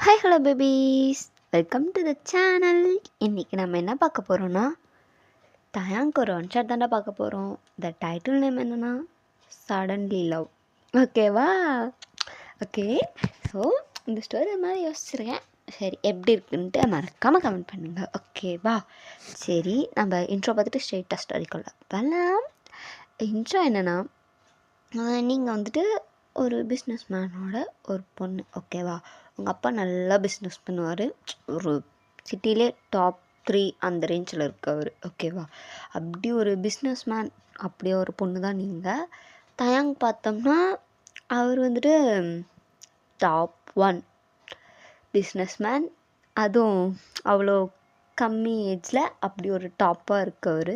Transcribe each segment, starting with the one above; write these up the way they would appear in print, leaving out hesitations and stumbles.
Hi hello babies, welcome to the channel. இன்றைக்கி நம்ம என்ன பார்க்க போகிறோன்னா, தயாங்க் ஒரு ஒன் ஷாட் தாண்டா பார்க்க போகிறோம். த டைட்டில் நேம் என்னென்னா சடன்லி லவ். ஓகேவா? ஓகே. ஸோ இந்த ஸ்டோரி மாதிரி யோசிச்சிருக்கேன். சரி, எப்படி இருக்குன்ட்டு மறக்காமல் கமெண்ட் பண்ணுங்கள். ஓகேவா? சரி, நம்ம இன்ட்ரோ பார்த்துட்டு ஸ்ட்ரெயிட்டாக ஸ்டோரிக்குள்ள வரலாம். இன்ட்ரோ என்னென்னா, நீங்கள் வந்துட்டு ஒரு பிஸ்னஸ் மேனோட ஒரு பொண்ணு. ஓகேவா? உங்கள் அப்பா நல்லா பிஸ்னஸ் பண்ணுவார். ஒரு சிட்டிலே டாப் 3 அந்த ரேஞ்சில் இருக்கவர். ஓகேவா? அப்படி ஒரு பிஸ்னஸ் மேன், அப்படியே ஒரு பொண்ணு தான் நீங்கள். தயாங்க் பார்த்தோம்னா அவர் வந்துட்டு டாப் 1 பிஸ்னஸ் மேன். அதுவும் அவ்வளோ கம்மி ஏஜில் அப்படி ஒரு டாப்பாக இருக்கவர்.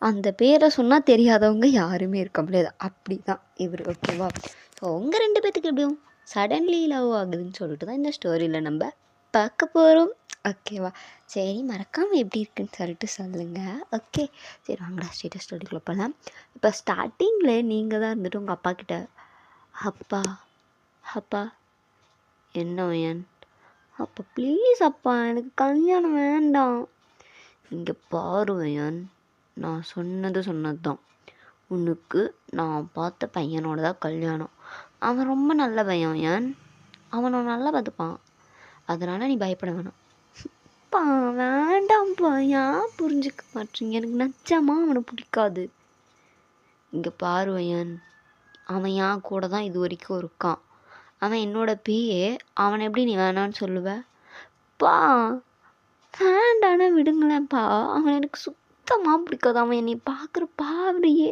அந்த பேரை சொன்னால் தெரியாதவங்க யாருமே இருக்க முடியாது. அப்படி தான் இவர். ஓகேவா? ஸோ உங்கள் 2 பேர்த்துக்கு எப்படியும் சடன்லி லவ் ஆகுதுன்னு சொல்லிட்டு தான் இந்த ஸ்டோரியில் நம்ம பார்க்க போகிறோம். ஓகேவா? சரி, மறக்காமல் எப்படி இருக்குன்னு சொல்லிட்டு சொல்லுங்கள். ஓகே, சரி வாங்கடா ஸ்ட்ரெயிட்டாக ஸ்டோரிக்குள்ளே போகலாம். இப்போ ஸ்டார்டிங்கில் நீங்கள் தான் இருந்துட்டு உங்கள் அப்பா கிட்ட, அப்பா அப்பா என்ன வயன், அப்பா ப்ளீஸ் அப்பா எனக்கு கல்யாணம் வேண்டாம். இங்கே பாருவையன், நான் சொன்னது தான். உனக்கு நான் பார்த்த பையனோட தான் கல்யாணம். அவன் ரொம்ப நல்ல பையன் ஏன், அவனை நல்லா பார்த்துப்பான். அதனால் நீ பயப்பட வேணாம். பா வேண்டாம்ப்பா, ஏன் புரிஞ்சுக்க மாட்டீங்க? எனக்கு நிச்சயமாக அவனை பிடிக்காது. இங்கே பாருவையன், அவன் என் கூட தான் இது வரைக்கும் இருக்கான். அவன் என்னோட பிஏ. அவனை எப்படி நீ வேணான்னு சொல்லுவ? பா வேண்டானே விடுங்களேன்ப்பா, அவன் எனக்கு சுத்தமாக பிடிக்காது. அவன் என்னை பார்க்குற பார்வையே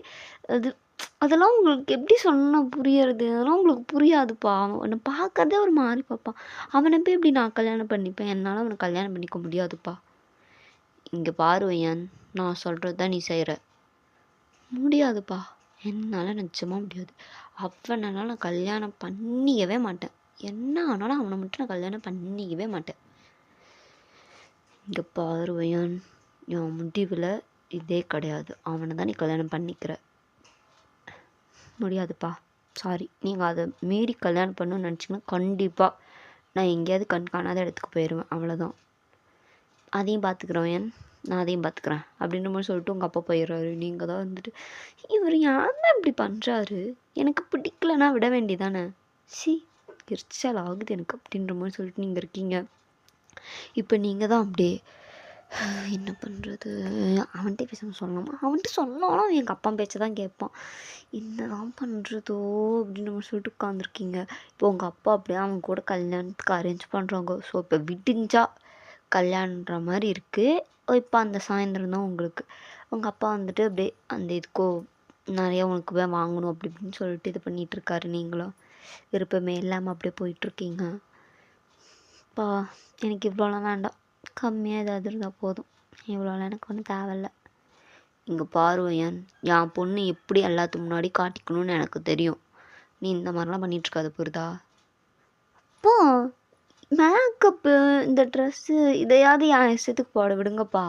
அதெல்லாம் உங்களுக்கு எப்படி சொன்னால் புரியறது? அதெல்லாம் உங்களுக்கு புரியாதுப்பா. அவனை பார்க்கறதே ஒரு மாதிரி பார்ப்பான். அவனை போய் எப்படி நான் கல்யாணம் பண்ணிப்பேன்? என்னால் அவனை கல்யாணம் பண்ணிக்க முடியாதுப்பா. இங்கே பாருவையன், நான் சொல்கிறது தான் நீ செய்கிற. முடியாதுப்பா, என்னால் நிச்சயமாக முடியாது. அவனால் நான் கல்யாணம் பண்ணிக்கவே மாட்டேன். என்ன ஆனாலும் அவனை மட்டும் நான் கல்யாணம் பண்ணிக்கவே மாட்டேன். இங்கே பாருவையன், என் முடிவில் இதே கிடையாது. அவனை தான் நீ கல்யாணம் பண்ணிக்கிற. முடியாதுப்பா, சாரி. நீங்கள் அதை மீறி கல்யாணம் பண்ணணும்னு நினச்சிங்கன்னா கண்டிப்பாக நான் எங்கேயாவது காணாத இடத்துக்கு போயிடுவேன். அவ்வளோதான். அதையும் பார்த்துக்குறேன், நான் அதையும் பார்த்துக்குறேன் அப்படின்ற மாதிரி சொல்லிட்டு உங்கள் அப்பா போயிடுறாரு. நீங்கள் தான் வந்துட்டு, இவர் யார் தான் இப்படி பண்ணுறாரு, எனக்கு பிடிக்கலன்னா விட வேண்டியதானே, சி எரிச்சல் ஆகுது எனக்கு அப்படின்ற மாதிரி சொல்லிட்டு நீங்கள் இருக்கீங்க. இப்போ நீங்கள் தான் அப்படியே என்ன பண்ணுறது, அவன்கிட்ட பேசாமல் சொல்லலாமா? அவன்கிட்ட சொல்லலாம், எங்கள் அப்பா பேச்சை தான் கேட்பான். என்ன தான் பண்ணுறதோ அப்படின்னு நம்ம சொல்லிட்டு உட்காந்துருக்கீங்க. இப்போ உங்கள் அப்பா அப்படியே அவங்க கூட கல்யாணத்துக்கு அரேஞ்ச் பண்ணுறாங்க. ஸோ இப்போ விடிஞ்சா கல்யாணன்ற மாதிரி இருக்குது. இப்போ அந்த சாயந்தரம் தான் உங்களுக்கு உங்கள் அப்பா வந்துட்டு அப்படியே அந்த இதுக்கோ நிறையா உனக்கு போய் வாங்கணும் அப்படி இப்படின்னு சொல்லிட்டு இது பண்ணிகிட்ருக்காரு. நீங்களும் விருப்பமே இல்லாமல் அப்படியே போயிட்டுருக்கீங்க. அப்பா எனக்கு இவ்வளோலாம் வேண்டாம், கம்மியாக ஏதாவது இருந்தால் போதும். இவ்வளோலாம் எனக்கு ஒன்றும் தேவையில்ல. இங்கே பாருவையன், என் பொண்ணு எப்படி எல்லாத்துக்கு முன்னாடி காட்டிக்கணும்னு எனக்கு தெரியும். நீ இந்த மாதிரிலாம் பண்ணிகிட்ருக்காது, புரியுதா? அப்போ மேக்கப்பு, இந்த ட்ரெஸ்ஸு, இதையாவது என் இஷ்டத்துக்கு போட விடுங்கப்பா.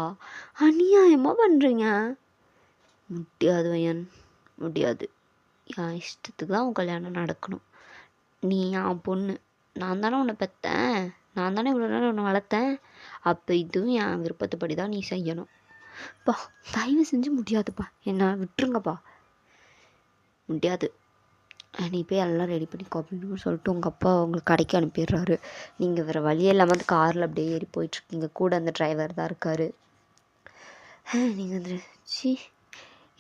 அநியாயமாக பண்ணுறீங்க. முடியாது வையன், முடியாது. என் இஷ்டத்துக்கு தான் உன் கல்யாணம் நடக்கணும். நீ என் பொண்ணு, நான் தானே உன்னை பெற்றேன், நான் தானே இவ்வளோ நேரம் உன்னை வளர்த்தேன். அப்போ இதுவும் என் விருப்பத்துப்படி தான் நீ செய்யணும். பா தயவு செஞ்சு முடியாதுப்பா, என்ன விட்டுருங்கப்பா. முடியாது, நீ போய் எல்லாம் ரெடி பண்ணிக்கோ அப்படின்னு சொல்லிட்டு உங்கள் அப்பா உங்களுக்கு கடைக்கு அனுப்பிடுறாரு. நீங்கள் வேறு வழியே இல்லாமல் அந்த காரில் அப்படியே ஏறி போயிட்டுருக்கீங்க. கூட அந்த டிரைவர் தான் இருக்கார். நீங்கள் வந்து சி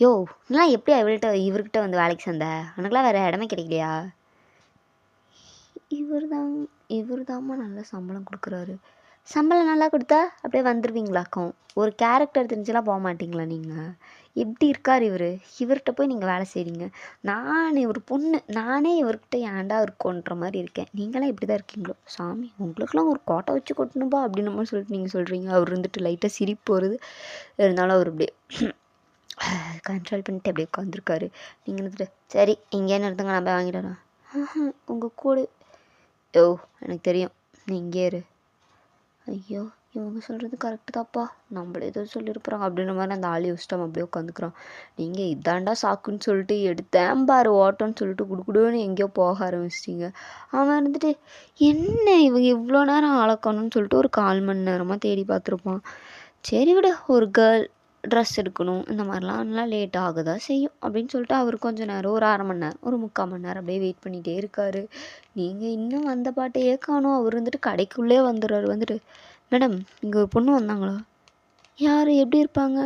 யோ நான் எப்படி இவர்கிட்ட வந்து வேலைக்கு சேர்ந்த? உனக்குலாம் வேறு இடமே கிடைக்கலையா? இவர் தாம்மா நல்ல சம்பளம் கொடுக்குறாரு. சம்பளம் நல்லா கொடுத்தா அப்படியே வந்துடுவீங்களாக்கும். ஒரு கேரக்டர் தெரிஞ்செல்லாம் போக மாட்டிங்களா நீங்கள்? எப்படி இருக்கார் இவர்? இவர்கிட்ட போய் நீங்கள் வேலை செய்கிறீங்க. நான் ஒரு பொண்ணு, நானே இவர்கிட்ட ஏன்டா இருக்கோன்ற மாதிரி இருக்கேன். நீங்களாம் எப்படி தான் இருக்கீங்களோ சாமி, உங்களுக்குலாம் ஒரு கோட்டை வச்சு கொட்டணும்பா அப்படின்னு மாதிரி சொல்லிட்டு நீங்கள் சொல்கிறீங்க. அவர் இருந்துட்டு லைட்டாக சிரிப்பு வருது. இருந்தாலும் அவர் அப்படியே கண்ட்ரோல் பண்ணிட்டு அப்படியே உட்காந்துருக்காரு. நீங்கள் இருந்துட்டு சரி இங்கே நிறுத்துங்க, நான் போய் வாங்கிட்டு வரேன். உங்கள் கூட யோ எனக்கு தெரியும், நீ இங்கே இரு. ஐயோ இவங்க சொல்கிறது கரெக்டு தான்ப்பா, நம்மளே ஏதோ சொல்லியிருப்பாங்க அப்படின்ற மாதிரி அந்த ஆள் யோசிச்சு அவன் அப்படியே உட்காந்துக்கிறான். நீங்கள் இதாண்டா சாக்குன்னு சொல்லிட்டு எடுத்தேன் பாரு ஓட்டோன்னு சொல்லிட்டு குடுக்குடுன்னு எங்கேயோ போக ஆரம்பிச்சிட்டிங்க. அவன் இருந்துட்டு என்ன இவங்க இவ்வளோ நேரம் ஆளக்கணும்னு சொல்லிட்டு ஒரு 1/4 மணி நேரமாக தேடி பார்த்துருப்பான். சரி விட, ஒரு கேர்ள் ட்ரெஸ் எடுக்கணும் இந்த மாதிரிலாம் லேட் ஆகுதா செய்யும் அப்படின்னு சொல்லிட்டு அவர் கொஞ்சம் நேரம், ஒரு 1/2 மணி நேரம், ஒரு 3/4 மணி நேரம் அப்படியே வெயிட் பண்ணிகிட்டே இருக்காரு. நீங்கள் இன்னும் வந்த பாட்டையே காணோம். அவர் வந்துட்டு கடைக்குள்ளே வந்துடுறாரு. வந்துட்டு, மேடம் இங்கே ஒரு பொண்ணு வந்தாங்களா? யார், எப்படி இருப்பாங்க?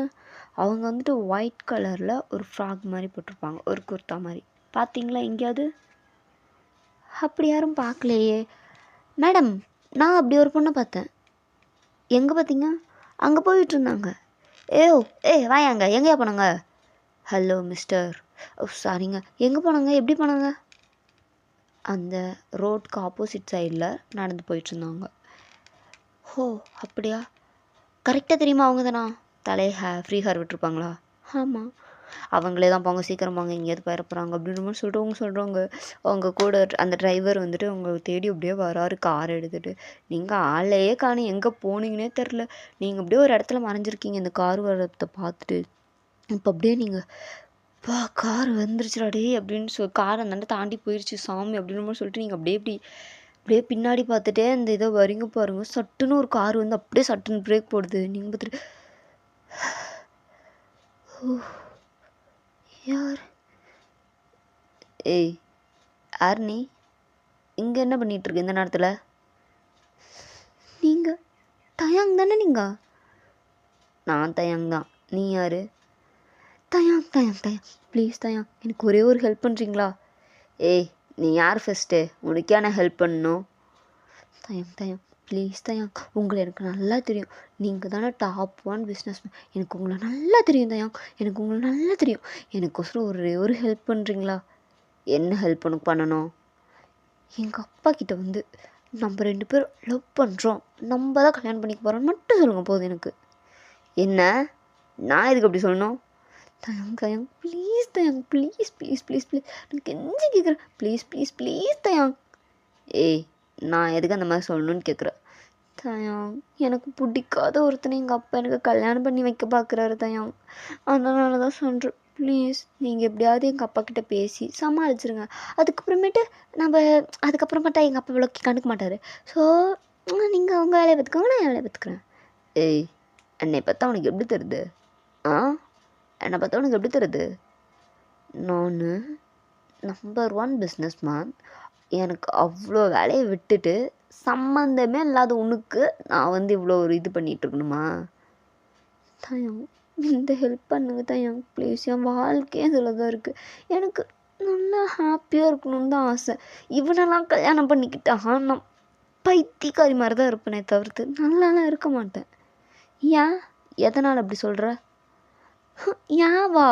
அவங்க வந்துட்டு ஒயிட் கலரில் ஒரு ஃப்ராக் மாதிரி போட்டிருப்பாங்க, ஒரு குர்த்தா மாதிரி. பார்த்தீங்களா எங்கேயாவது? அப்படி யாரும் பார்க்கலையே மேடம். நான் அப்படி ஒரு பொண்ணை பார்த்தேன். எங்கே பார்த்தீங்க? அங்கே போயிட்டு இருந்தாங்க. வாயாங்க, எங்கேயா போனாங்க? Hello mister. ஓ சாரிங்க, எங்கே போனாங்க, எப்படி போனாங்க? அந்த ரோட்க்கு ஆப்போசிட் சைடில் நடந்து போயிட்டுருந்தாங்க. ஓ அப்படியா? கரெக்டாக தெரியுமா அவங்க தானா? தலையை ஃப்ரீ ஹேர் விட்டுருப்பாங்களா? ஆமாம், அவங்களே தான் போங்க, சீக்கிரம் போங்க, எங்கேயாவது போயிட போகிறாங்க அப்படின்ற மாதிரி சொல்லிட்டு அவங்க சொல்கிறாங்க. அவங்க கூட அந்த டிரைவர் வந்துட்டு அவங்க தேடி அப்படியே வராரு கார் எடுத்துகிட்டு. நீங்கள் ஆளையே காணும், எங்கே போனீங்கன்னே தெரில. நீங்கள் அப்படியே ஒரு இடத்துல மறைஞ்சிருக்கீங்க இந்த கார் வரத்தை பார்த்துட்டு. இப்போ அப்படியே நீங்கள் கார் வந்துருச்சுடாடே அப்படின்னு கார் அந்தாண்ட தாண்டி போயிடுச்சு சாமி அப்படின்ற மாதிரி சொல்லிட்டு நீங்கள் அப்படியே பின்னாடி பார்த்துட்டே அந்த இதை வரீங்க பாருங்க. சட்டுன்னு ஒரு கார் வந்து அப்படியே சட்டுன்னு பிரேக் போடுது. நீங்கள் பார்த்துட்டு யார்? ஏய் யார் நீ? இங்கே என்ன பண்ணிகிட்ருக்கு இந்த நேரத்தில்? நீங்கள் தயாங் தானே? நீங்கள்? நான் தயாங் தான். நீ யார்? தயாங் ப்ளீஸ் தயாங், எனக்கு ஒரே ஒரு ஹெல்ப் பண்ணுறீங்களா? ஏய் நீ யார் ஃபஸ்ட்டு? உனக்கே நான் ஹெல்ப் பண்ணணும். தயாங் ப்ளீஸ் தயாங், உங்களை எனக்கு நல்லா தெரியும். நீங்கள் தானே டாப் 1 பிஸ்னஸ்மேன். எனக்கு உங்களை நல்லா தெரியும் தயாங், எனக்கு உங்களை நல்லா தெரியும். எனக்கோசரம் ஒரே ஒரு ஹெல்ப் பண்ணுறீங்களா? என்ன ஹெல்ப் உனக்கு பண்ணணும்? எங்கள் அப்பா கிட்ட வந்து நம்ம 2 பேரும் லவ் பண்ணுறோம், நம்ம தான் கல்யாணம் பண்ணிக்க போகிறோன்னு மட்டும் சொல்லுங்கள் போதும் எனக்கு. என்ன? நான் எதுக்கு அப்படி சொல்லணும்? தயாங் ப்ளீஸ் தயாங், ப்ளீஸ் ப்ளீஸ் ப்ளீஸ் ப்ளீஸ், நான் கெஞ்சி கேட்குறேன், ப்ளீஸ் ப்ளீஸ் ப்ளீஸ் தயாங். ஏய் நான் எதுக்கு அந்த மாதிரி சொல்லணும்னு கேட்குறேன். தயாங் எனக்கு பிடிக்காத ஒருத்தனை எங்கள் அப்பா எனக்கு கல்யாணம் பண்ணி வைக்க பார்க்குறாரு தயாங், அதனால தான் சொல்கிறேன். ப்ளீஸ் நீங்கள் எப்படியாவது எங்கள் அப்பா கிட்ட பேசி சமாளிச்சிருங்க. அதுக்கப்புறமேட்டு அதுக்கப்புறமேட்டா எங்கள் அப்பா இவ்வளோ கண்டுக்க மாட்டார். ஸோ நீங்கள் உங்கள் வேலையை பார்த்துக்கோங்க, நான் என் வேலையை பார்த்துக்குறேன். ஏய் என்னை பார்த்தா உனக்கு எப்படி தருது? என்னை பார்த்தா உனக்கு எப்படி தருது? நான் நம்பர் 1 பிஸ்னஸ்மேன். எனக்கு அவ்வளோ வேலையை விட்டுட்டு சம்மந்தமே இல்லாத உனக்கு நான் வந்து இவ்வளோ ஒரு இது பண்ணிகிட்ருக்கணுமா? தயாங் இந்த ஹெல்ப் பண்ணுங்க தயாங் ப்ளீஸ். என் வாழ்க்கையே இதில் தான் இருக்குது. எனக்கு நல்லா ஹாப்பியாக இருக்கணும்னு தான் ஆசை. இவனெல்லாம் கல்யாணம் பண்ணிக்கிட்டா நான் பைத்தியக்காரி மாதிரி தான் இருப்பேனே தவிர்த்து நல்லாலாம் இருக்க மாட்டேன். ஏன்? எதனால் அப்படி சொல்கிற? ஏவா?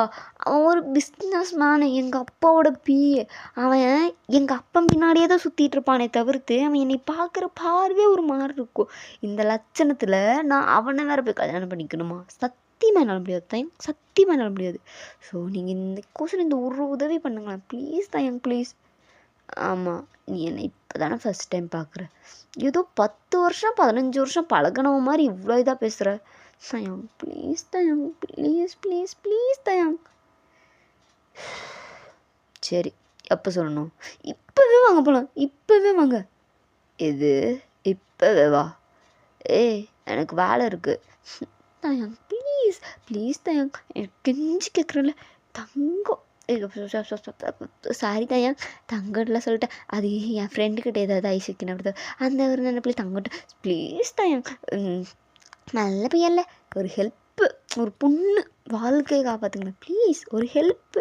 அவன் ஒரு பிஸ்னஸ் மேனு, எங்கள் அப்பாவோட பிஏ. அவன் எங்கள் அப்பன் பின்னாடியே தான் சுற்றிட்டு இருப்பானே தவிர்த்து அவன் என்னை பார்க்குற பார்வையே ஒரு மாதிரி இருக்கும். இந்த லட்சணத்தில் நான் அவனை வேறு போய் கல்யாணம் பண்ணிக்கணுமா? சத்தியமாக என்னால் முடியாது தயங், சத்தியமாக என்னால் முடியாது. ஸோ நீங்கள் இந்த கோசம் இந்த ஒரு உதவி பண்ணுங்களேன் ப்ளீஸ் தயங் ப்ளீஸ். ஆமாம், நீ என்னை இப்போ தானே ஃபஸ்ட் டைம் பார்க்குற. ஏதோ 10 வருஷம் 15 வருஷம் பழகினவ மாதிரி இவ்வளோ இதாக பேசுகிற. தயாங் ப்ளீஸ் தயாங், ப்ளீஸ் ப்ளீஸ் ப்ளீஸ் தயாங். சரி எப்போ சொல்லணும்? இப்போவே வாங்க போகலாம், இப்போவே வாங்க. எது இப்போவே வா? ஏய் எனக்கு வேலை இருக்குது. தயாங் ப்ளீஸ் ப்ளீஸ் தயாங், எனக்கு கெஞ்சி கேட்குறல தங்கம். சாரி தயாங், தங்கம்லாம் சொல்லிட்டேன். அது என் ஃப்ரெண்டுக்கிட்ட ஏதாவது ஐஸ் வைக்கணும் அப்படி அந்த ஒரு நினைப்பில் தங்கட்டும் ப்ளீஸ் தயாங். நல்ல பையன்ல, ஒரு ஹெல்ப்பு, ஒரு பொண்ணு வாழ்க்கையை காப்பாற்றுங்களேன் ப்ளீஸ், ஒரு ஹெல்ப்பு.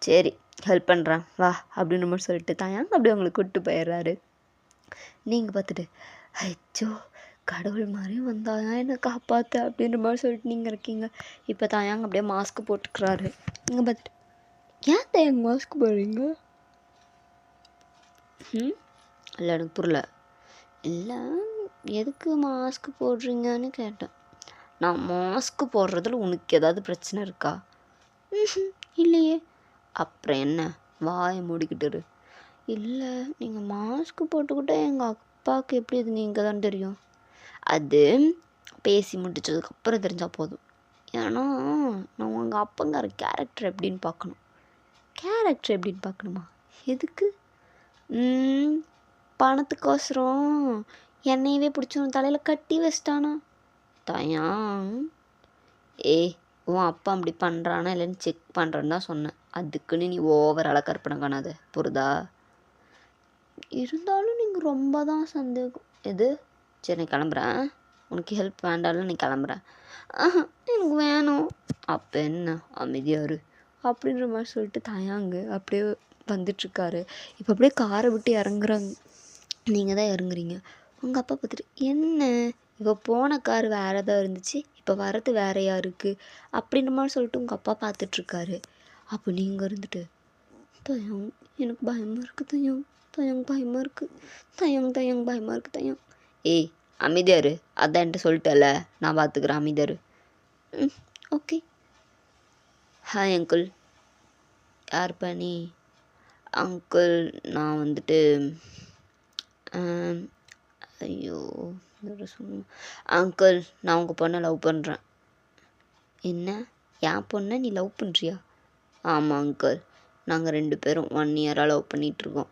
சரி ஹெல்ப் பண்ணுறேன் வா அப்படின்னு மாதிரி சொல்லிட்டு தயாங்க அப்படியே உங்களுக்கு கூப்பிட்டு போயிடுறாரு. நீங்கள் பார்த்துட்டு ஐயோ கடவுள் மாதிரி வந்தாயா என்னை காப்பாற்று அப்படின்ற மாதிரி சொல்லிட்டு நீங்கள் இருக்கீங்க. இப்போ தயாங்க அப்படியே மாஸ்க் போட்டுக்கிறாரு. நீங்கள் பார்த்துட்டு ஏன் தயாங்க மாஸ்க் போடுறீங்க? இல்லை எனக்கு புரியல. இல்லை எதுக்கு மாஸ்க் போடுறீங்கன்னு கேட்டேன். நான் மாஸ்க் போடுறதுல உனக்கு ஏதாவது பிரச்சனை இருக்கா? இல்லையே. அப்புறம் என்ன வாயை மூடிக்கிட்டுரு. இல்லை நீங்கள் மாஸ்க் போட்டுக்கிட்டே எங்கள் அப்பாவுக்கு எப்படி இது நீங்கள் தான் தெரியும். அது பேசி முடிச்சதுக்கப்புறம் தெரிஞ்சால் போதும். ஏன்னா நான் உங்கள் அப்பங்கார கேரக்டர் எப்படின்னு பார்க்கணும். கேரக்டர் எப்படின்னு பார்க்கணுமா? எதுக்கு? பணத்துக்கோசரம் என்னையவே பிடிச்சி உன் தலையில் கட்டி வச்சிட்டானா? தயாங், ஏய் உன் அப்பா அப்படி பண்ணுறானா இல்லைன்னு செக் பண்ணுறேன்னு தான் சொன்னேன். அதுக்குன்னு நீ ஓவராலாக கற்பனை காணாத, புரிதா? இருந்தாலும் நீங்கள் ரொம்ப தான் சந்தேகம். எது? சரி நான் கிளம்புறேன், உனக்கு ஹெல்ப் வேண்டாலும் நீ கிளம்புறேன். எனக்கு வேணும். அப்போ என்ன, அமைதியாரு அப்படின்ற மாதிரி சொல்லிட்டு தயாங்கு அப்படியே வந்துட்டுருக்காரு. இப்போ அப்படியே காரை விட்டு இறங்குறாங்க. நீங்கள் தான் இறங்குறீங்க. உங்கள் அப்பா பார்த்துட்டு, என்ன இப்போ போன கார் வேறு தான் இருந்துச்சு, இப்போ வரது வேறையா இருக்குது அப்படின்ற மாதிரி சொல்லிட்டு உங்கள் அப்பா பார்த்துட்ருக்காரு. அப்போ நீங்கள் இருந்துட்டு, தயாங் எனக்கு பயமாக இருக்குது தயாங், தயாங் பயமாக இருக்குது, தயாங் தயாங் பயமாக இருக்குது தயாங். ஏய் அமைதியாரு, அதான் என்கிட்ட சொல்லிட்டல, நான் பார்த்துக்குறேன், அமைதியாரு. ஓகே. Hi uncle. யார் பண்ணி? அங்கிள் நான் வந்துட்டு ஐயோ சொன்ன அங்கிள், நான் உங்கள் பொண்ணை லவ் பண்ணுறேன். என்ன, என் பொண்ணை நீ லவ் பண்ணுறியா? ஆமாம் அங்கிள், நாங்கள் 2 பேரும் 1 இயராக லவ் பண்ணிகிட்ருக்கோம்.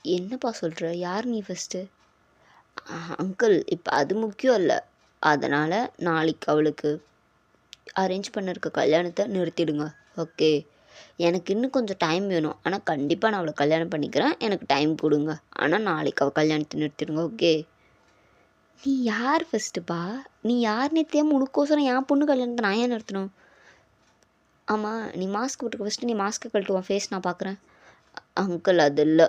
என்னப்பா சொல்கிற? யார் நீ ஃபஸ்ட்டு? அங்கிள் இப்போ அது முக்கியம் இல்லை, அதனால் நாளைக்கு அவளுக்கு அரேஞ்ச் பண்ணிருக்க கல்யாணத்தை நிறுத்திடுங்க. ஓகே, எனக்கு இன்னும் கொஞ்சம் டைம் வேணும், ஆனால் கண்டிப்பாக நான் அவளை கல்யாணம் பண்ணிக்கிறேன், எனக்கு டைம் கொடுங்க, ஆனால் நாளைக்கு அவள் கல்யாணத்தை நிறுத்திடுங்க. ஓகே. நீ யார் ஃபஸ்ட்டுப்பா? நீ யாருன்னே தெரியாமல் உனக்கோசரம் என் பொண்ணு கல்யாணத்தை நான் ஏன் நிறுத்தணும்? ஆமாம், நீ மாஸ்க் போட்டுக்க, ஃபஸ்ட்டு நீ மாஸ்க்கை கழட்டுவான், ஃபேஸ் நான் பார்க்குறேன். அங்கிள் அது இல்லை,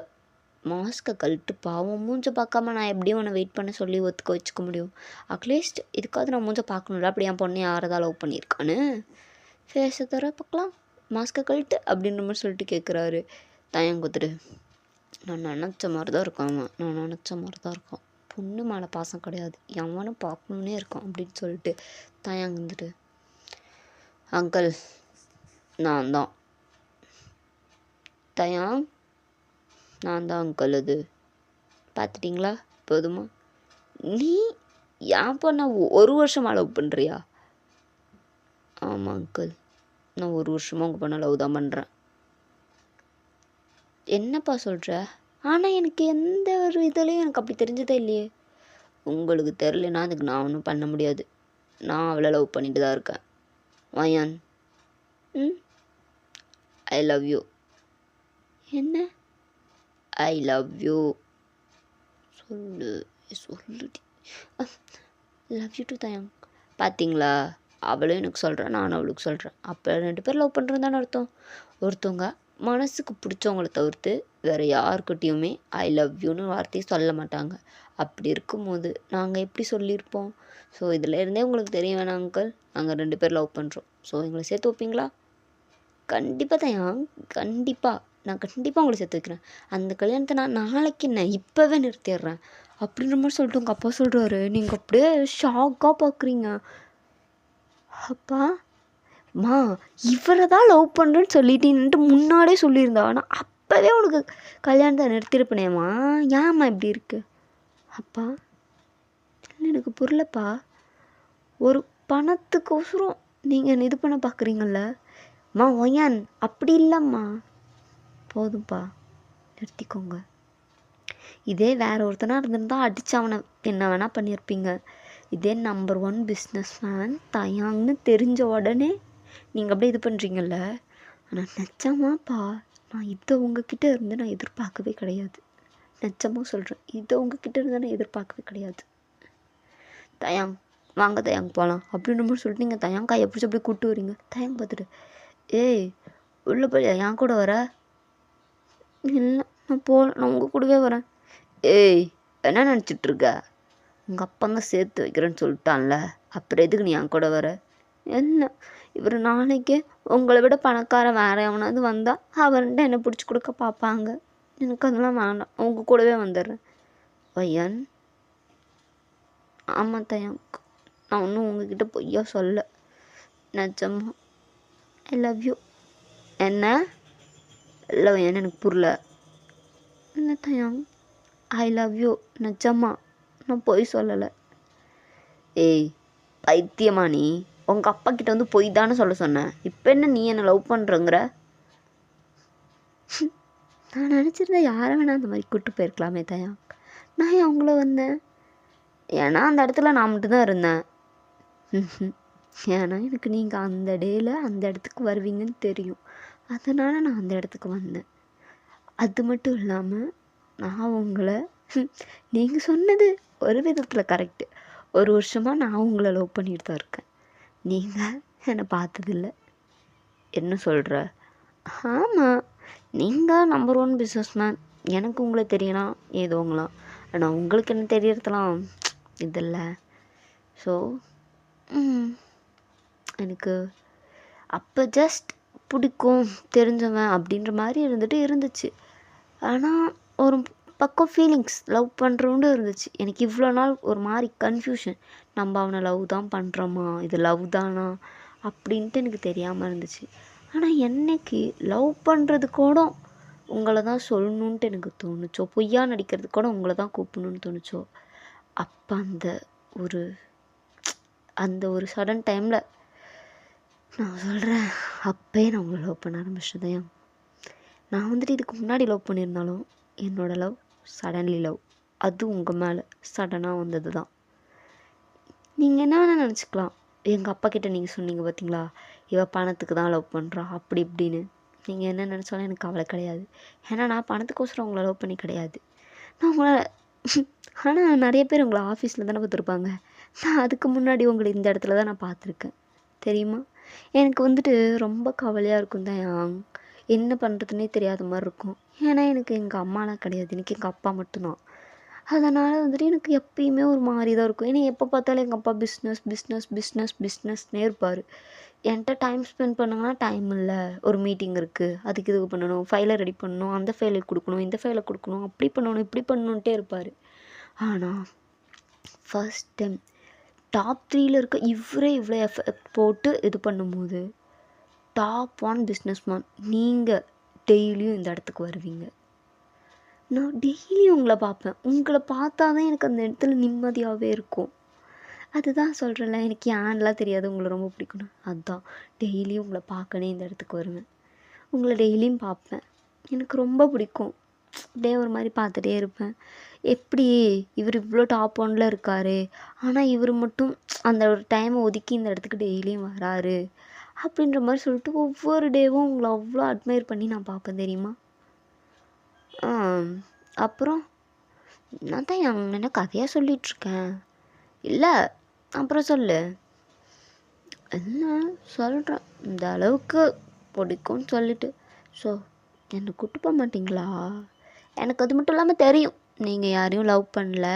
மாஸ்க்கை கழட்டு, பாவம் மூஞ்ச பார்க்காம நான் எப்படியும் உன்னை வெயிட் பண்ண சொல்லி ஒத்துக்க வச்சுக்க முடியும்? அட்லீஸ்ட் இதுக்காவது நான் மூஞ்ச பார்க்கணும்ல, அப்படி என் பொண்ணு யாரை தான் லவ் பண்ணியிருக்கான்னு. ஃபேஸை தர பார்க்கலாம், மாஸ்க்கை கழட்டு அப்படின்ற மாதிரி சொல்லிட்டு கேட்குறாரு. தயம் கொடுத்துட்டு, நான் நினச்ச மாதிரி தான் இருக்கான், நான் நினச்ச மாதிரி தான் இருக்கான், பொண்ணு மேலே பாசம் கிடையாது, எவனும் பார்க்கணுன்னே இருக்கான் அப்படின்னு சொல்லிட்டு தயாங்க வந்துட்டு, அங்கிள் நான் தான் தயாங், நான் தான் அங்கிள், அது பார்த்துட்டிங்களா போதுமா? நீ என் பொண்ணை 1 வருஷமாக லவ் பண்ணுறியா? ஆமாம் அங்கிள், நான் 1 வருஷமாக உங்கள் பொண்ணை லவ் தான் பண்ணுறேன். என்னப்பா சொல்கிற? ஆனால் எனக்கு எந்த ஒரு இதுலேயும் எனக்கு அப்படி தெரிஞ்சதே இல்லையே. உங்களுக்கு தெரிலனா அதுக்கு நான் ஒன்றும் பண்ண முடியாது, நான் அவளை லவ் பண்ணிட்டு தான் இருக்கேன். வயான், ஐ லவ் யூ. என்ன? I love you. சொல்லுடி. லவ் யூ டு தயாங். பார்த்தீங்களா, அவளும் எனக்கு சொல்கிறேன், நானும் அவளுக்கு சொல்கிறேன். அப்போ 2 பேர் லவ் பண்ணுறது தானே அர்த்தம். ஒருத்தவங்க மனசுக்கு பிடிச்சவங்கள தவிர்த்து வேறு யாருக்கிட்டையுமே ஐ லவ் யூன்னு வார்த்தையை சொல்ல மாட்டாங்க. அப்படி இருக்கும்போது நாங்கள் எப்படி சொல்லியிருப்போம்? ஸோ இதில் இருந்தே உங்களுக்கு தெரிய வேணாம் அங்கிள், நாங்கள் 2 பேர் லவ் பண்ணுறோம். ஸோ எங்களை சேர்த்து வைப்பீங்களா? கண்டிப்பாக தயாங், கண்டிப்பாக, நான் கண்டிப்பாக உங்களை சேர்த்து வைக்கிறேன். அந்த கல்யாணத்தை நான் நாளைக்கு என்ன இப்போவே நிறுத்திடுறேன் அப்படின்ற மாதிரி சொல்லிட்டு உங்கள் அப்பா சொல்கிறாரு. நீங்கள் அப்படியே ஷாக்காக பார்க்குறீங்க. அப்பா, மா இவரை தான் லவ் பண்ணுறேன்னு சொல்லிட்டீன்ட்டு முன்னாடியே சொல்லியிருந்தா, ஆனால் அப்போவே உனக்கு கல்யாணத்தை நிறுத்திருப்பேனேம்மா, ஏம்மா இப்படி இருக்கு? அப்பா இல்லை, எனக்கு புரியலப்பா, ஒரு பணத்துக்கோசரம் நீங்கள் இது பண்ண பார்க்குறீங்கள்ல மா ஒயான், அப்படி இல்லைம்மா, போதும்ப்பா நிறுத்திக்கோங்க. இதே வேற ஒருத்தனாக இருந்திருந்தா அடித்து அவனை என்ன வேணால் பண்ணியிருப்பீங்க. இதே நம்பர் 1 பிஸ்னஸ் மேன் தயாங்னு தெரிஞ்ச உடனே நீங்கள் அப்படியே இது பண்ணுறீங்கல்ல. ஆனால் நிஜமாப்பா, நான் இதை உங்ககிட்ட இருந்து நான் எதிர்பார்க்கவே கிடையாது. நிஜமாக சொல்கிறேன், இதை உங்ககிட்ட இருந்து நான் எதிர்பார்க்கவே கிடையாது. தயாங் வாங்க தயாங் போகலாம் அப்படின்ற மாதிரி சொல்லிட்டு நீங்கள் தயாங் கையை பிடிச்சி அப்படியே கூப்பிட்டு வரீங்க. தயாங் பார்த்துட்டு, ஏய் உள்ள போய் என் கூட வர? இல்லை நான் நான் உங்கள் கூடவே வரேன். ஏய் என்ன நினச்சிட்ருக்க? உங்கள் அப்பங்க சேர்த்து வைக்கிறேன்னு சொல்லிட்டான்ல, அப்புறம் எதுக்கு நீ என் கூட வர? என்ன இவர் நாளைக்கே உங்களை விட பணக்காரன் வேற எவனாவது வந்தால் அவன்கிட்ட என்னை பிடிச்சி கொடுக்க பார்ப்பாங்க. எனக்கு அதெல்லாம் வேண்டாம், உங்கள் கூடவே வந்துடுறேன். வையன், ஆமாம் தயாங், நான் ஒன்றும் உங்ககிட்ட பொய்யா சொல்ல, நிஜமா ஐ லவ் யூ. என்ன இல்லை வையன், எனக்கு புரியல. இல்லை தயாங், ஐ லவ் யூ, நிஜமா நான் பொய் சொல்லலை. ஏய் பைத்தியமா நீ? உங்கள் அப்பா கிட்ட வந்து பொய் தானே சொல்ல சொன்னேன். இப்போ என்ன நீ என்னை லவ் பண்ணுறங்கிற? நான் நினச்சிருந்தா யாரை வேணால் அந்த மாதிரி கூப்பிட்டு போயிருக்கலாமே தயா. நான் ஏன் அவங்கள வந்தேன்? ஏன்னா அந்த இடத்துல நான் மட்டும்தான் இருந்தேன். ஏன்னா எனக்கு நீங்கள் அந்த டேயில் அந்த இடத்துக்கு வருவீங்கன்னு தெரியும். அதனால் நான் அந்த இடத்துக்கு வந்தேன். அது மட்டும் இல்லாமல் நான் உங்களை நீங்கள் சொன்னது ஒரு விதத்தில் கரெக்டு. ஒரு வருஷமாக நான் உங்களை லவ் பண்ணிட்டு தான் இருக்கேன். நீங்கள் என்னை பார்த்ததில்ல. என்ன சொல்கிற? ஆமாம், நீங்கள் நம்பர் 1 பிஸ்னஸ்மேன். எனக்கு உங்களை தெரியலாம் ஏதோங்களாம். ஆனால் உங்களுக்கு என்ன தெரியறதுலாம் இதில்ல. ஸோ எனக்கு அப்போ ஜஸ்ட் பிடிக்கும் தெரிஞ்சவன் அப்படின்ற மாதிரி இருந்துச்சு. ஆனால் ஒரு பக்கம் ஃபீலிங்ஸ் லவ் பண்ணுறோன்னு இருந்துச்சு. எனக்கு இவ்வளோ நாள் ஒரு மாதிரி கன்ஃபியூஷன். நம்ம அவனை லவ் தான் பண்ணுறோமா, இது லவ் தானா அப்படின்ட்டு எனக்கு தெரியாமல் இருந்துச்சு. ஆனால் என்னைக்கு லவ் பண்ணுறது கூட உங்களை தான் சொல்லணுன்ட்டு எனக்கு தோணுச்சோ, பொய்யா நடிக்கிறது கூட உங்களை தான் கூப்பிடணுன்னு தோணுச்சோ, அப்போ அந்த ஒரு சடன் டைமில் நான் சொல்கிறேன், அப்போயே நான் உங்களை லவ் பண்ண ஆரம்பிச்சதையா. நான் வந்துட்டு இதுக்கு முன்னாடி லவ் பண்ணியிருந்தாலும் என்னோடய லவ் சடன்லி லவ். அது உங்கள் மேலே சடனாக வந்தது தான். நீங்கள் என்ன வேணால் நினச்சிக்கலாம். எங்கள் அப்பா கிட்டே நீங்கள் சொன்னீங்க பார்த்தீங்களா, இவள் பணத்துக்கு தான் லவ் பண்ணுறா அப்படி இப்படின்னு. நீங்கள் என்ன நினச்சாலும் எனக்கு கவலை கிடையாது. ஏன்னா நான் பணத்துக்கோசரம் உங்களை லவ் பண்ணி கிடையாது. நான் உங்களை ஆனால் நிறைய பேர் உங்களை ஆஃபீஸில் தானே பார்த்துருப்பாங்க. நான் அதுக்கு முன்னாடி உங்களை இந்த இடத்துல தான் நான் பார்த்துருக்கேன் தெரியுமா. எனக்கு வந்துட்டு ரொம்ப கவலையாக இருக்கும் தான். என்ன பண்ணுறதுனே தெரியாத மாதிரி இருக்கும். ஏன்னா எனக்கு எங்கள் அம்மாலாம் கிடையாது, எனக்கு எங்கள் அப்பா மட்டும்தான். அதனால் வந்துட்டு எனக்கு எப்பயுமே ஒரு மாதிரி தான் இருக்கும். ஏன்னா எப்போ பார்த்தாலும் எங்கள் அப்பா பிஸ்னஸ்னே இருப்பார். என்கிட்ட டைம் ஸ்பெண்ட் பண்ணுங்கன்னா டைம் இல்லை, ஒரு மீட்டிங் இருக்குது, அதுக்கு இது பண்ணணும், ஃபைலை ரெடி பண்ணணும், அந்த ஃபைலை கொடுக்கணும், இந்த ஃபைலை கொடுக்கணும், அப்படி பண்ணணும் இப்படி பண்ணணுன்ட்டே இருப்பார். ஆனால் ஃபர்ஸ்ட் டைம் டாப் 3ல் இருக்க இவ்வளோ எஃபர்ட் போட்டு இது பண்ணும்போது டாப் 1 பிஸ்னஸ்மேன் நீங்கள் டெய்லியும் இந்த இடத்துக்கு வருவீங்க. நான் டெய்லியும் உங்களை பார்ப்பேன். உங்களை பார்த்தா தான் எனக்கு அந்த இடத்துல நிம்மதியாகவே இருக்கும். அதுதான் சொல்கிறேன்ல, எனக்கு ஏன்லாம் தெரியாது உங்களை ரொம்ப பிடிக்கணும். அதுதான் டெய்லியும் உங்களை பார்க்கனே இந்த இடத்துக்கு வருவேன். உங்களை டெய்லியும் பார்ப்பேன். எனக்கு ரொம்ப பிடிக்கும். அப்படியே ஒரு மாதிரி பார்த்துட்டே இருப்பேன். எப்படி இவர் இவ்வளோ டாப் 1ல் இருக்கார், ஆனால் இவர் மட்டும் அந்த ஒரு டைமை ஒதுக்கி இந்த இடத்துக்கு டெய்லியும் வராரு அப்படின்ற மாதிரி சொல்லிட்டு ஒவ்வொரு டேவும் உங்களை அவ்வளோ அட்மையர் பண்ணி நான் பார்ப்பேன் தெரியுமா. அப்புறம் நான் தான் என்ன கதையாக சொல்லிகிட்ருக்கேன். இல்லை அப்புறம் சொல்லு. என்ன சொல்கிறேன், இந்த அளவுக்கு பிடிக்கும்னு சொல்லிட்டு ஸோ என்னை கூட்டு போக மாட்டிங்களா? எனக்கு அது மட்டும் இல்லாமல் தெரியும் நீங்கள் யாரையும் லவ் பண்ணல.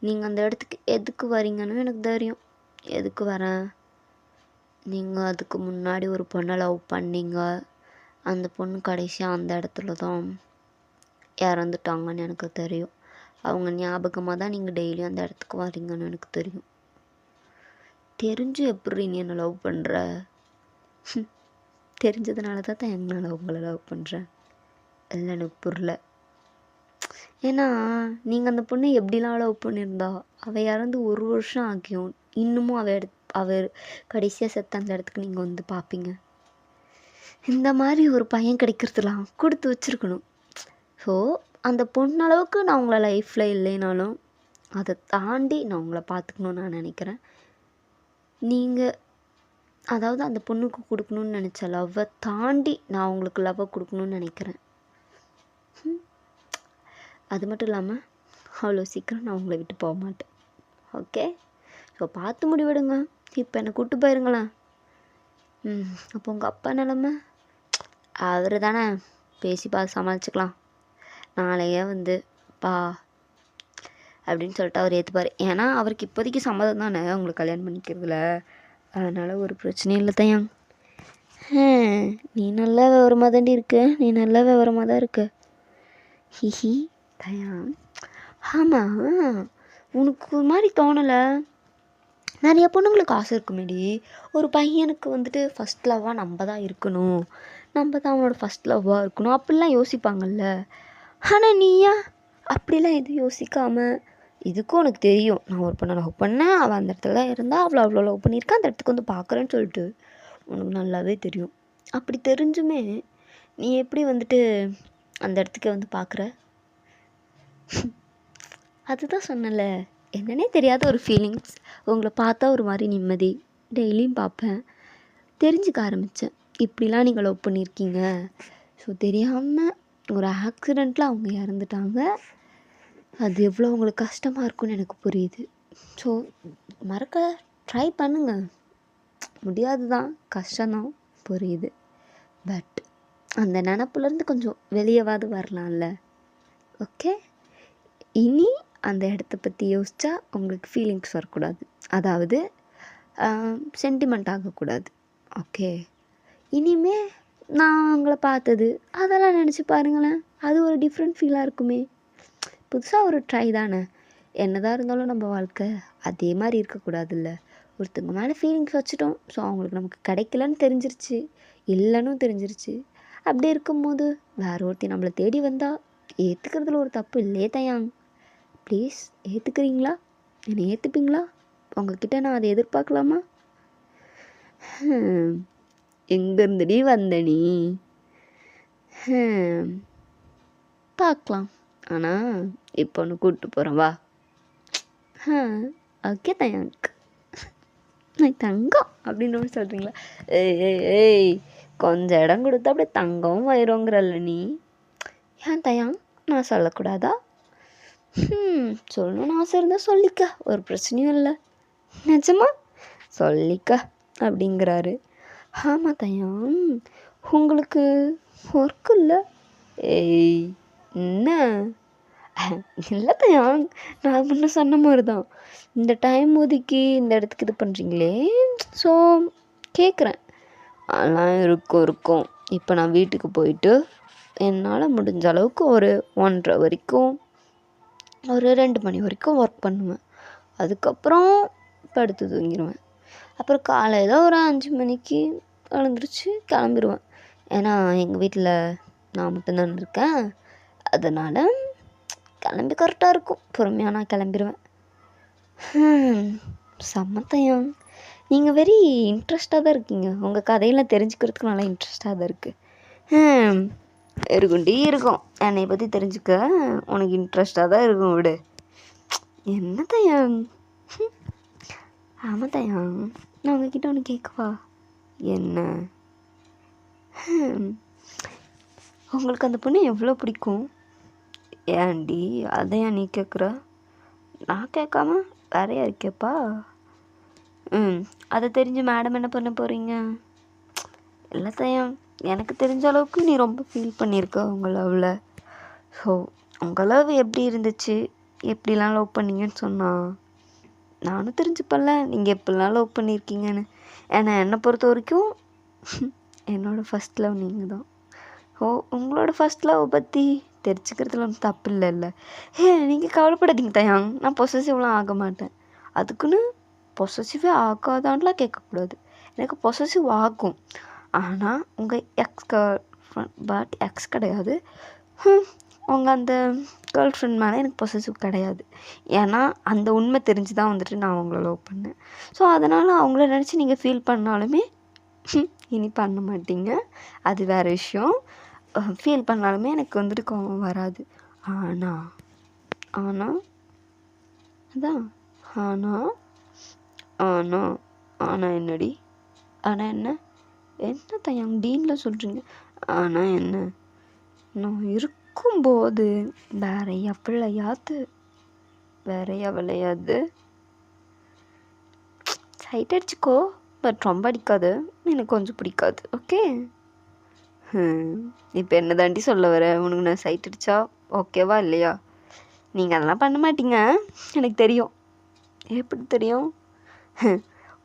நீங்கள் அந்த இடத்துக்கு எதுக்கு வரீங்கன்னு எனக்கு தெரியும். எதுக்கு வரேன், நீங்கள் அதுக்கு முன்னாடி ஒரு பொண்ணை லவ் பண்ணீங்க. அந்த பொண்ணு கடைசியாக அந்த இடத்துல தான் இறந்துட்டாங்கன்னு எனக்கு தெரியும். அவங்க ஞாபகமாக தான் நீங்கள் டெய்லியும் அந்த இடத்துக்கு வரீங்கன்னு எனக்கு தெரியும். தெரிஞ்சு எப்படி நீ என்னை லவ் பண்ணுற? தெரிஞ்சதுனால தான் என்னால் உங்களை லவ் பண்ணுறேன். இல்லை எனக்கு புரியல. ஏன்னா நீங்கள் அந்த பொண்ணை எப்படிலாம் லவ் பண்ணியிருந்தா, அவள் இறந்து 1 வருஷம் ஆகியும் இன்னமும் அவர் கடைசியாக செத்த அந்த இடத்துக்கு நீங்கள் வந்து பார்ப்பீங்க. இந்த மாதிரி ஒரு பையன் கிடைக்கிறதுலாம் கொடுத்து வச்சுருக்கணும். ஸோ அந்த பொண்ணளவுக்கு நான் உங்களை லைஃப்பில் இல்லைனாலும் அதை தாண்டி நான் உங்களை பார்த்துக்கணுன்னு நான் நினைக்கிறேன். நீங்கள் அதாவது அந்த பொண்ணுக்கு கொடுக்கணுன்னு நினச்ச லவ்வை தாண்டி நான் உங்களுக்கு லவ்வை கொடுக்கணுன்னு நினைக்கிறேன். அது மட்டும் இல்லாமல் அவ்வளோ சீக்கிரம் நான் உங்களை விட்டு போக மாட்டேன். ஓகே, ஸோ பார்த்து முடிவெடுங்க. இப்போ என்னை கூப்பிட்டு போயிருங்களேன். அப்போ உங்கள் அப்பா நிலமை அவர் தானே, பேசி பார்த்து சமாளிச்சுக்கலாம். நாளையே வந்து பா அப்படின்னு சொல்லிட்டு அவர் ஏற்றுப்பார். ஏன்னா அவருக்கு இப்போதைக்கு சம்மதம் தானே உங்களுக்கு கல்யாணம் பண்ணிக்கிறதுல. அதனால் ஒரு பிரச்சனையும் இல்லை தயாங். நீ நல்லா விவரமாக தாண்டி இருக்கு, நீ நல்லா விவரமாக தான் இருக்கு. ஹிஹி தயாங். ஆமாம், உனக்கு ஒரு மாதிரி தோணலை? நிறைய பொண்ணுங்களுக்கு ஆசை இருக்குமேடி, ஒரு பையனுக்கு வந்துட்டு ஃபஸ்ட் லவ்வாக நம்ம தான் இருக்கணும், நம்ம தான் அவனோட ஃபஸ்ட் லவ்வாக இருக்கணும் அப்படிலாம் யோசிப்பாங்கல்ல. ஆனால் நீயா அப்படிலாம் எதுவும் யோசிக்காமல் இதுக்கும் உனக்கு தெரியும் நான் ஒரு பொண்ணை லவ் பண்ணேன், அவள் அந்த இடத்துல தான் இருந்தா, அவ்வளோ லவ் பண்ணியிருக்கா, அந்த இடத்துக்கு வந்து பார்க்குறேன்னு சொல்லிட்டு உனக்கு நல்லாவே தெரியும். அப்படி தெரிஞ்சுமே நீ எப்படி வந்துட்டு அந்த இடத்துக்கு வந்து பார்க்குற? அதுதான் சொன்னல, என்னன்னே தெரியாத ஒரு ஃபீலிங்ஸ். உங்களை பார்த்தா ஒரு மாதிரி நிம்மதி. டெய்லியும் பார்ப்பேன், தெரிஞ்சுக்க ஆரம்பித்தேன் இப்படிலாம் நீங்கள் லவ் பண்ணியிருக்கீங்க. ஸோ தெரியாமல் ஒரு ஆக்சிடெண்ட்டில் அவங்க இறந்துட்டாங்க. அது எவ்வளோ உங்களுக்கு கஷ்டமாக இருக்கும்னு எனக்கு புரியுது. ஸோ மறக்க ட்ரை பண்ணுங்கள். முடியாது தான், கஷ்டம்தான், புரியுது. பட் அந்த நினப்புலேருந்து கொஞ்சம் வெளியவாது வரலாம்ல. ஓகே, இனி அந்த இடத்த பற்றி யோசித்தா உங்களுக்கு ஃபீலிங்ஸ் வரக்கூடாது, அதாவது சென்டிமெண்ட் ஆகக்கூடாது. ஓகே, இனிமே நான் உங்களை பார்த்தது அதெல்லாம் நினச்சி பாருங்களேன், அது ஒரு டிஃப்ரெண்ட் ஃபீலாக இருக்குமே. புதுசாக ஒரு ட்ரை தானே. என்னதான் இருந்தாலும் நம்ம வாழ்க்கை அதே மாதிரி இருக்கக்கூடாதுல்ல. ஒருத்தவங்க மேலே ஃபீலிங்ஸ் வச்சுட்டோம், ஸோ அவங்களுக்கு நமக்கு கிடைக்கலன்னு தெரிஞ்சிருச்சு, இல்லைன்னு தெரிஞ்சிருச்சு. அப்படி இருக்கும்போது வேற ஒருத்தி நம்மளை தேடி வந்தால் ஏற்றுக்கிறதுல ஒரு தப்பு இல்லையே தயாங். ப்ளீஸ் ஏற்றுக்கிறீங்களா? என்னை ஏற்றுப்பீங்களா? உங்ககிட்ட நான் அதை எதிர்பார்க்கலாமா? எங்கேருந்துடி வந்த நீ? பார்க்கலாம், ஆனால் இப்போ ஒன்று கூப்பிட்டு போகிறேன் வா. ஓகே தயாங்க், நான் தங்கம் அப்படின்னு ஒன்று சொல்கிறீங்களா? ஏய் கொஞ்சம் இடம் கொடுத்தா அப்படியே தங்கம் வயிறோங்கிறல்ல நீ. ஏன் தயாங், நான் சொல்லக்கூடாதா? சொல்லணும்னு ஆசை இருந்தால் சொல்லிக்க, ஒரு பிரச்சனையும் இல்லை. நிஜமா சொல்லிக்க அப்படிங்கிறாரு. ஆமாம் தயாங், உங்களுக்கு ஒர்க் இல்லை? ஏய் என்ன? இல்லை தயாங், நான் முன்ன சொன்ன மாதிரி தான், இந்த டைம் ஒதுக்கி இந்த இடத்துக்கு இது பண்ணுறீங்களே, ஸோ கேட்குறேன். அதெல்லாம் இருக்கும். இப்போ நான் வீட்டுக்கு போயிட்டு என்னால் முடிஞ்ச அளவுக்கு ஒரு 1:30 வரைக்கும், ஒரு 2 மணி வரைக்கும் ஒர்க் பண்ணுவேன். அதுக்கப்புறம் படுத்து தூங்கிடுவேன். அப்புறம் காலையில் ஒரு 5 மணிக்கு எழுந்திரிச்சு கிளம்பிடுவேன். ஏன்னா எங்கள் வீட்டில் நான் மட்டும்தான் இருக்கேன், அதனால் கிளம்பி கரெக்டாக இருக்கும். பொறுமையாக நான் கிளம்பிடுவேன். சம்மத்தையும் நீங்கள் வெரி இன்ட்ரெஸ்டாக தான் இருக்கீங்க. உங்கள் கதையெல்லாம் தெரிஞ்சுக்கிறதுக்கு நல்லா இன்ட்ரெஸ்டாக தான் இருக்குது. இருக்கும் என்னை பற்றி தெரிஞ்சுக்க உனக்கு இன்ட்ரெஸ்டாக தான் இருக்கும். விடு. என்ன தயாங்? ஆமாம் தயாங், நான் உங்ககிட்ட ஒன்று கேட்கவா? என்ன? உங்களுக்கு அந்த பொண்ணு எவ்வளோ பிடிக்கும்? ஏன்டி அதையா நீ கேட்குற? நான் கேட்காம வேற யார் கேட்பா? அதை தெரிஞ்சு மேடம் என்ன பண்ண போகிறீங்க? எல்லாத்தையும் எனக்கு தெரிஞ்ச அளவுக்கு நீ ரொம்ப ஃபீல் பண்ணியிருக்க உங்கள் லவ்வில். ஸோ உங்கள் லவ் எப்படி இருந்துச்சு, எப்படிலாம் லவ் பண்ணீங்கன்னு சொன்னால் நானும் தெரிஞ்சுப்பேன்ல நீங்கள் எப்படிலாம் லவ் பண்ணியிருக்கீங்கன்னு. ஏன்னா என்னை பொறுத்த வரைக்கும் என்னோடய ஃபஸ்ட் லவ் நீங்கள் தான். உங்களோட ஃபஸ்ட் லவ் பற்றி தெரிஞ்சுக்கிறதுல ஒன்றும் தப்பு இல்லைல்ல. நீங்கள் கவலைப்படாதீங்க தயாங், நான் பொசசிவ்லாம் ஆக மாட்டேன். அதுக்குன்னு பொசசிவே ஆகாதான்லாம் கேட்கக்கூடாது. எனக்கு பொசசிவ் ஆகும், ஆனால் உங்கள் எக்ஸ் கிடையாது. உங்கள் அந்த கேர்ள் ஃப்ரெண்ட் மேலே எனக்கு பொசசிவ் கிடையாது. ஏன்னா அந்த உண்மை தெரிஞ்சு தான் வந்துட்டு நான் அவங்கள லவ் பண்ணேன். ஸோ அதனால் அவங்கள நினச்சி நீங்கள் ஃபீல் பண்ணாலுமே இனி பண்ண மாட்டீங்க, அது வேறு விஷயம். ஃபீல் பண்ணாலுமே எனக்கு வந்துட்டு கோபம் வராது. ஆனால் அதான் ஆனால் என்னடி? ஆனால் என்ன தயாங் டீனில் சொல்கிறீங்க? ஆனால் என்ன? நான் இருக்கும்போது வேற எவ்வளையாது சைட் அடிச்சுக்கோ, பட் ரொம்ப அடிக்காது, எனக்கு கொஞ்சம் பிடிக்காது. ஓகே, இப்போ என்ன தாண்டி சொல்ல வர? உனக்கு நான் சைட் அடித்தா ஓகேவா இல்லையா? நீங்கள் அதெல்லாம் பண்ண மாட்டீங்க, எனக்கு தெரியும். எப்படி தெரியும்?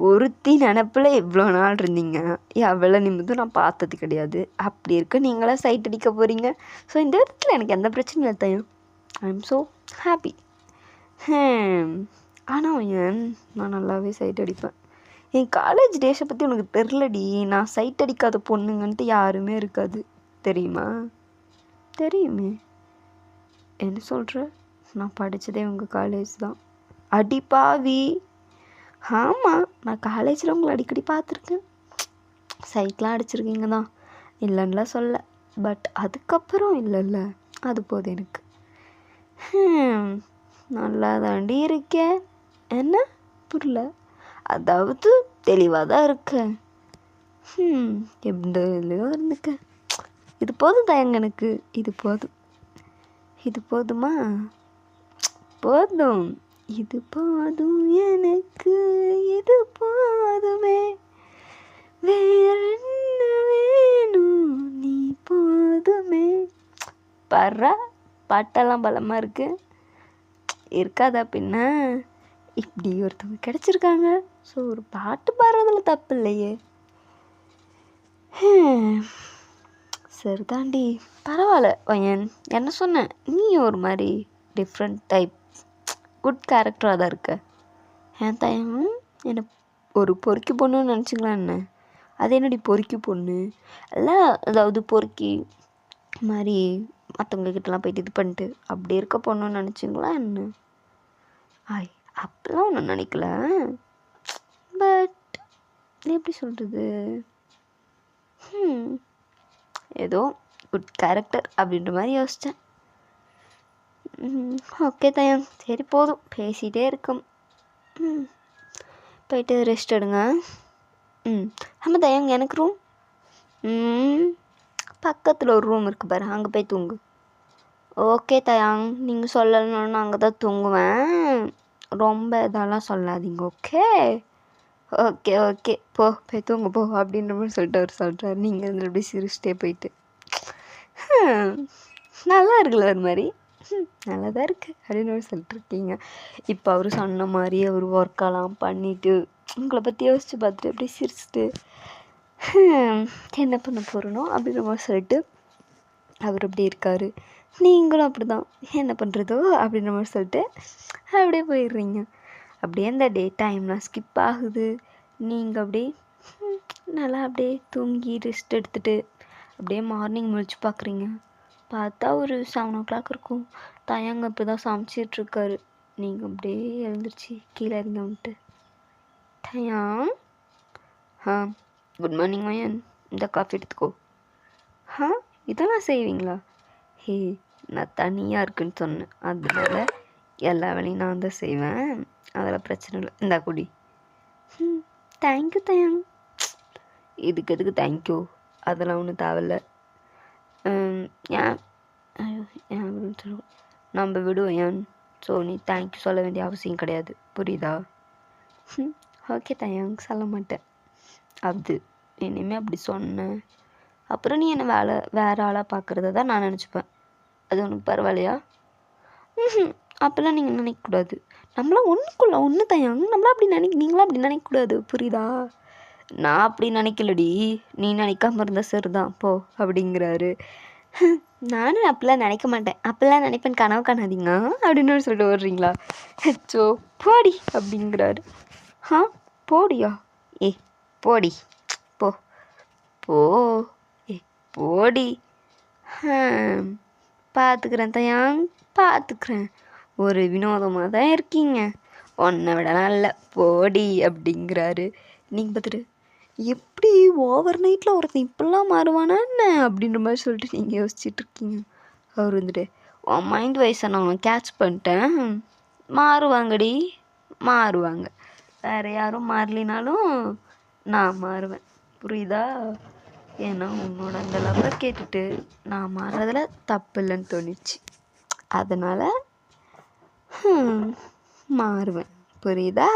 ஒருத்தி நினப்பில் இவ்வளோ நாள் இருந்தீங்க, எவ்வளோ நிமிடம் நான் பார்த்தது கிடையாது. அப்படி இருக்க நீங்களாம் சைட் அடிக்க போகிறீங்க. ஸோ இந்த இடத்துல எனக்கு எந்த பிரச்சனையும் இல்லை தயம். I am so happy. ஆனால் நான் நல்லாவே சைட் அடிப்பேன். என் காலேஜ் டேஸை பற்றி உனக்கு தெரிலடி. நான் சைட் அடிக்காத பொண்ணுங்கன்ட்டு யாருமே இருக்காது, தெரியுமா? தெரியுமே. என்ன சொல்கிற? நான் படித்ததே உங்கள் காலேஜ் தான். அடி பாவி! ஆமாம், நான் காலேஜில் உங்களை அடிக்கடி பார்த்துருக்கேன். சைட்லாம் அடிச்சிருக்கீங்க தான், இல்லைன்னுலாம் சொல்ல. பட் அதுக்கப்புறம் இல்லைல்ல, அது போதும் எனக்கு. நல்லா தாண்டி இருக்கேன். என்ன புரியல? அதாவது தெளிவாக தான் இருக்கேன். எப்படியோ இருந்துக்க. இது போதும் தயங்க எனக்கு. இது போதும். இது போதுமா? போதும். இது போதும் எனக்கு, இது போதுமே, வேற என்ன வேணும், நீ போதுமே. பாடுறா, பாட்டெல்லாம் பலமாக இருக்கு. இருக்காதா பின்ன? இப்படி ஒருத்தவங்க கிடச்சிருக்காங்க. ஸோ ஒரு பாட்டு பாடுறதுல தப்பு இல்லையே. சரிதாண்டி, பரவாயில்ல பையன். என்ன சொன்னேன், நீ ஒரு மாதிரி டிஃப்ரெண்ட் டைப் குட் கேரக்டராக தான் இருக்க. ஏன் தயம் என்னை ஒரு பொறுக்கி பொண்ணுன்னு நினச்சிங்களா என்ன? அது என்னடி பொறுக்கி பொண்ணு? எல்லாம் அதாவது பொறுக்கி மாதிரி மற்றவங்கக்கிட்டலாம் போயிட்டு இது பண்ணிட்டு அப்படி இருக்க பொண்ணுன்னு நினச்சிங்களா என்ன? ஆய், அப்பெல்லாம் ஒன்றும் நினைக்கல. பட் எப்படி சொல்கிறது, ஏதோ குட் கேரக்டர் அப்படின்ற மாதிரி யோசித்தேன். ஓகே தயம், சரி போதும், பேசிகிட்டே இருக்கோம். போயிட்டு ரெஸ்ட் எடுங்க. ஆமாம் தயங்க, எனக்கு ரூம் பக்கத்தில் ஒரு ரூம் இருக்குது பாரு, அங்கே போய் தூங்கு. ஓகே தயாங், நீங்கள் சொல்லணும்னு அங்கே தான் தூங்குவேன். ரொம்ப இதெல்லாம் சொல்லாதீங்க. ஓகே ஓகே ஓகே, போய் தூங்க போ அப்படின்ற மாதிரி சொல்லிட்டு அவர் சொல்கிறார். நீங்கள் வந்து அப்படியே சிரிச்சிட்டே போயிட்டு, நல்லா இருக்குல்ல ஒரு மாதிரி, நல்லா தான் இருக்குது அப்படின்னு சொல்லிட்டுருக்கீங்க. இப்போ அவர் சொன்ன மாதிரி அவர் ஒர்க்கெல்லாம் பண்ணிவிட்டு உங்களை பற்றி யோசித்து பார்த்துட்டு அப்படியே சிரிச்சிட்டு என்ன பண்ண போகிறனோ அப்படின்ற மாதிரி சொல்லிட்டு அவர் அப்படி இருக்கார். நீங்களும் அப்படி தான், என்ன பண்ணுறதோ அப்படின்ற மாதிரி சொல்லிட்டு அப்படியே போயிடுறீங்க. அப்படியே அந்த டே டைம்லாம் ஸ்கிப் ஆகுது. நீங்கள் அப்படியே நல்லா அப்படியே தூங்கி ரெஸ்ட் எடுத்துகிட்டு அப்படியே மார்னிங் முழிச்சு பார்க்குறீங்க. பார்த்தா ஒரு 7 o'clock இருக்கும். தயங்க இப்போ தான் சமைச்சிட்ருக்காரு. நீங்கள் அப்படியே எழுந்திரிச்சி கீழே இறங்க வந்துட்டு, தயாங் குட் மார்னிங் மயன், இந்த காஃபி எடுத்துக்கோ. இதெல்லாம் செய்வீங்களா? ஹே, நான் தனியாக இருக்குன்னு சொன்னேன், அதனால எல்லா வேலையும் நான் தான் செய்வேன், அதெல்லாம் பிரச்சனை இல்லை. இந்தா குடி. தேங்க்யூ தயாங். இதுக்கு எதுக்கு தேங்க்யூ, அதெல்லாம் ஒன்றும் தேவையில்ல. ஏன் அப்படின்னு சொல்லுவோம், நம்ம விடுவோம் ஏன். ஸோ நீ தேங்க்யூ சொல்ல வேண்டிய அவசியம் கிடையாது, புரியுதா? ஓகே தயாங், சொல்ல மாட்டேன். அது இனிமேல் அப்படி சொன்னேன் அப்புறம் நீ என்னை வேறு ஆளாக பார்க்குறத தான் நான் நினச்சிப்பேன். அது உனக்கு பரவாயில்லையா? அப்போல்லாம் நீங்கள் நினைக்கக்கூடாது. நம்மளாம் ஒன்றுக்குள்ள ஒன்று தயாங்க, நம்மளாம் அப்படி நீங்களாம் அப்படி நினைக்கக்கூடாது, புரியுதா? நான் அப்படி நினைக்கலடி, நீ நினைக்காம இருந்த சரி தான் போ அப்படிங்கிறாரு. நானும் அப்போல்லாம் நினைக்க மாட்டேன், அப்போல்லாம் நினைப்பேன், கனவு காணாதீங்க அப்படின்னு சொல்லிட்டு வர்றீங்களா? ஸோ போடி அப்படிங்கிறாரு. போடியா? போடி, போ போ, போடி. பார்த்துக்கிறேன் தயாங், பார்த்துக்கிறேன். ஒரு வினோதமாக தான் இருக்கீங்க, ஒன்றை விடலாம் இல்லை, போடி அப்படிங்கிறாரு. நீங்கள் பார்த்துட்டு எப்படி ஓவர் நைட்டில் ஒருத்தன் இப்படிலாம் மாறுவானா என்ன அப்படின்ற மாதிரி சொல்லிட்டு நீங்கள் யோசிச்சுட்ருக்கீங்க. அவர் வந்துட்டு, உன் மைண்ட் வைஸை நான் கேட்ச் பண்ணிட்டேன், மாறுவாங்கடி, மாறுவாங்க. வேறு யாரும் மாறலினாலும் நான் மாறுவேன், புரியுதா? ஏன்னா உன்னோட அந்த லவ்வை கேட்டுட்டு நான் மாறுறதுல தப்பு இல்லைன்னு தோணுச்சு, அதனால் மாறுவேன், புரியுதா?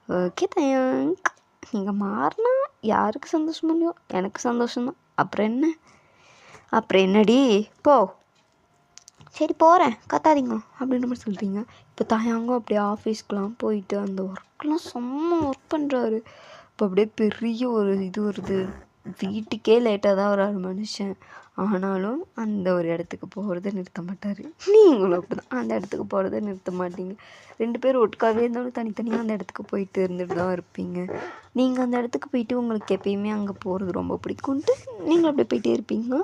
ஓகே தயாங்க், நீங்கள் மாறினா யாருக்கு சந்தோஷமோ இல்லையோ, எனக்கு சந்தோஷம்தான். அப்புறம் என்னடி, போ. சரி போகிறேன், கத்தாதீங்க அப்படின்ற மாதிரி சொல்கிறீங்க. இப்போ தயாங்கும் அப்படியே ஆஃபீஸ்க்கெலாம் போயிட்டு அந்த ஒர்க்லாம் செம்ம ஒர்க் பண்ணுறாரு. இப்போ அப்படியே பெரிய ஒரு இது வருது, வீட்டுக்கே லேட்டாக தான் வராரு மனுஷன். ஆனாலும் அந்த ஒரு இடத்துக்கு போகிறத நிறுத்த மாட்டார். நீங்களும் அப்படி தான், அந்த இடத்துக்கு போகிறத நிறுத்த மாட்டீங்க. 2 பேரும் ஒட்டுக்காவே இருந்தாலும் தனித்தனியாக அந்த இடத்துக்கு போயிட்டு இருந்துட்டு தான் இருப்பீங்க. நீங்கள் அந்த இடத்துக்கு போயிட்டு உங்களுக்கு எப்பயுமே அங்கே போகிறது ரொம்ப பிடிக்கும்ன்ட்டு நீங்களும் அப்படியே போயிட்டே இருப்பீங்க,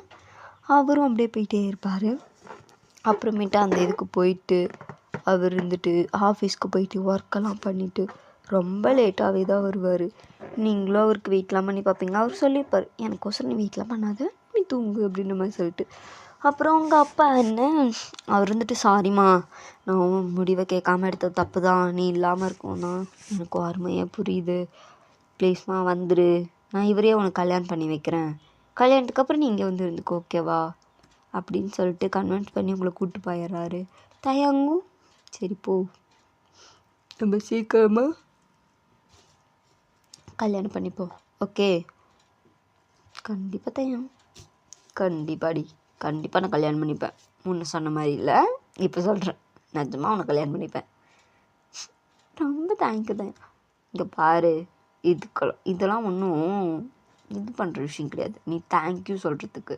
அவரும் அப்படியே போயிட்டே இருப்பார். அப்புறமேட்டு அந்த இதுக்கு போயிட்டு அவர் இருந்துட்டு ஆஃபீஸ்க்கு போயிட்டு ஒர்க்கெல்லாம் பண்ணிவிட்டு ரொம்ப லேட்டாகவே தான் வருவார். நீங்களும் அவருக்கு வெயிட்லாம் பண்ணி பார்ப்பீங்க. அவர் சொல்லியிருப்பார், எனக்கோசரம் நீ வெயிட்லாம் பண்ணாத, நீ தூங்கு அப்படின்ற மாதிரி சொல்லிட்டு. அப்புறம் உங்கள் அப்பா என்ன, அவர் இருந்துட்டு சாரிம்மா, நான் முடிவை கேட்காம எடுத்தது தப்பு தான், நீ இல்லாமல் இருக்கும்னா எனக்கு அருமையாக புரியுது, ப்ளீஸ்மா வந்துடு, நான் இவரே உனக்கு கல்யாணம் பண்ணி வைக்கிறேன், கல்யாணத்துக்கு அப்புறம் நீ இங்கே வந்து இருந்துக்கோ, ஓகேவா அப்படின்னு சொல்லிட்டு கன்வின்ஸ் பண்ணி உங்களை கூப்பிட்டு போயிடுறாரு. தயங்கும் சரி போ, நம்ம சீக்கிரமா கல்யாணம் பண்ணிப்போம், ஓகே. கண்டிப்பாக தயம், கண்டிப்பாடி, கண்டிப்பாக நான் கல்யாணம் பண்ணிப்பேன். முன்ன சொன்ன மாதிரி இல்லை, இப்போ சொல்கிறேன், நிஜமாக உன்னை கல்யாணம் பண்ணிப்பேன். ரொம்ப தேங்க்யூ தான். இங்கே பாரு, இதெல்லாம் ஒன்றும் இது பண்ணுற விஷயம் கிடையாது. நீ தேங்க்யூ சொல்கிறதுக்கு,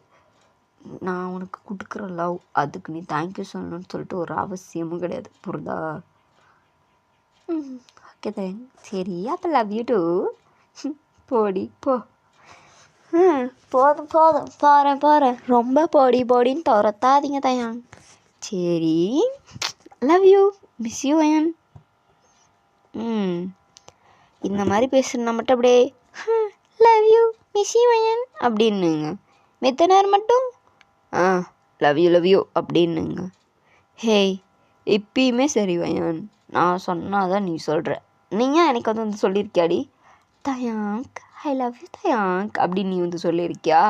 நான் உனக்கு கொடுக்குற லவ், அதுக்கு நீ தேங்க்யூ சொல்லணும்னு சொல்லிட்டு ஒரு அவசியமும் கிடையாது, புரியுதா? ஓகே தான், சரி அப்போ லவ் யூ டூ. போடி போ. போதும் போகிறேன் ரொம்ப போடின்னு துரத்தாதீங்க தயான். சரி, லவ் யூ, மிஸ் யூ அயன். இந்த மாதிரி பேசுனா மட்டும் அப்படியே லவ் யூ மிஸ் யூ அயன் அப்படின்னுங்க. மித்த நேரம் மட்டும் லவ் யூ அப்படின்னுங்க. ஹேய், இப்பயுமே சரி வயன், நான் சொன்னாதான் நீ சொல்கிற. நீங்கள் எனக்கு வந்து சொல்லியிருக்கியாடி, தயாங்க் ஐ லவ் யூ தயாங்க் அப்படின்னு நீ வந்து சொல்லியிருக்கியா?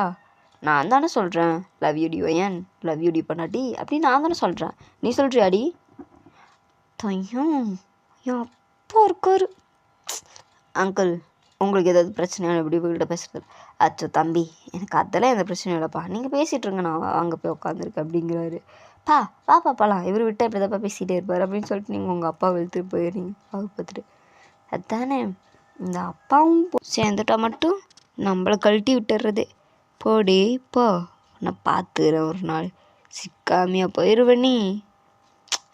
நான் தானே சொல்கிறேன் லவ் யூ டி வயன், லவ் யூ டி பண்ணாட்டி அப்படின்னு நான் தானே சொல்கிறேன். நீ சொல்கிறியாடி? தயம் என் அப்பா இருக்காரு. அங்கிள், உங்களுக்கு ஏதாவது பிரச்சனையான எப்படி உங்கள்கிட்ட பேசுகிறது? அச்சோ தம்பி, எனக்கு அதெல்லாம் எந்த பிரச்சனையும் இல்லைப்பா, நீங்கள் பேசிகிட்டு இருங்க, நான் அங்கே போய் உட்காந்துருக்கேன் அப்படிங்கிறாரு. வாப்பா போகலாம், இவர் விட்டால் இப்படி தான்ப்பா பேசிகிட்டே இருப்பார் அப்படின்னு சொல்லிட்டு நீங்கள் உங்கள் அப்பா வெளுத்துட்டு போயிடுறீங்க. பாவு பார்த்துட்டு அதுதானே, இந்த அப்பாவும் சேர்ந்துட்டா மட்டும் நம்மளை கழட்டி விட்டுறது. போடி போ, நான் பார்த்துக்கிறேன் ஒரு நாள், சிக்காமையாக போயிடுவேன் நீ.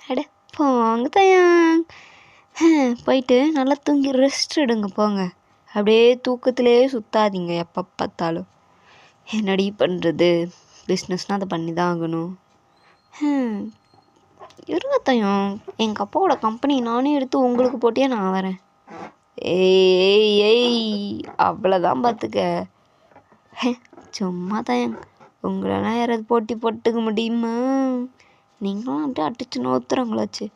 அட போங்க தயாங், போயிட்டு நல்லா தூங்கி ரெஸ்ட் எடுங்க போங்க. அப்படியே தூக்கத்திலே சுற்றாதீங்க எப்போ பார்த்தாலும். என்னடி பண்ணுறது, பிஸ்னஸ்னால் அதை பண்ணி தான் ஆகணும். இருங்கத்தையும், எங்கள் அப்பாவோட கம்பெனி நானே எடுத்து உங்களுக்கு போட்டியே நான் வரேன். ஏய் அவ்வளோதான் பார்த்துக்க. சும்மா தயங், உங்களெல்லாம் யாராவது போட்டி போட்டுக்க முடியுமா? நீங்களும் அப்படியே அடிச்சு நோத்துறவங்களாச்சு.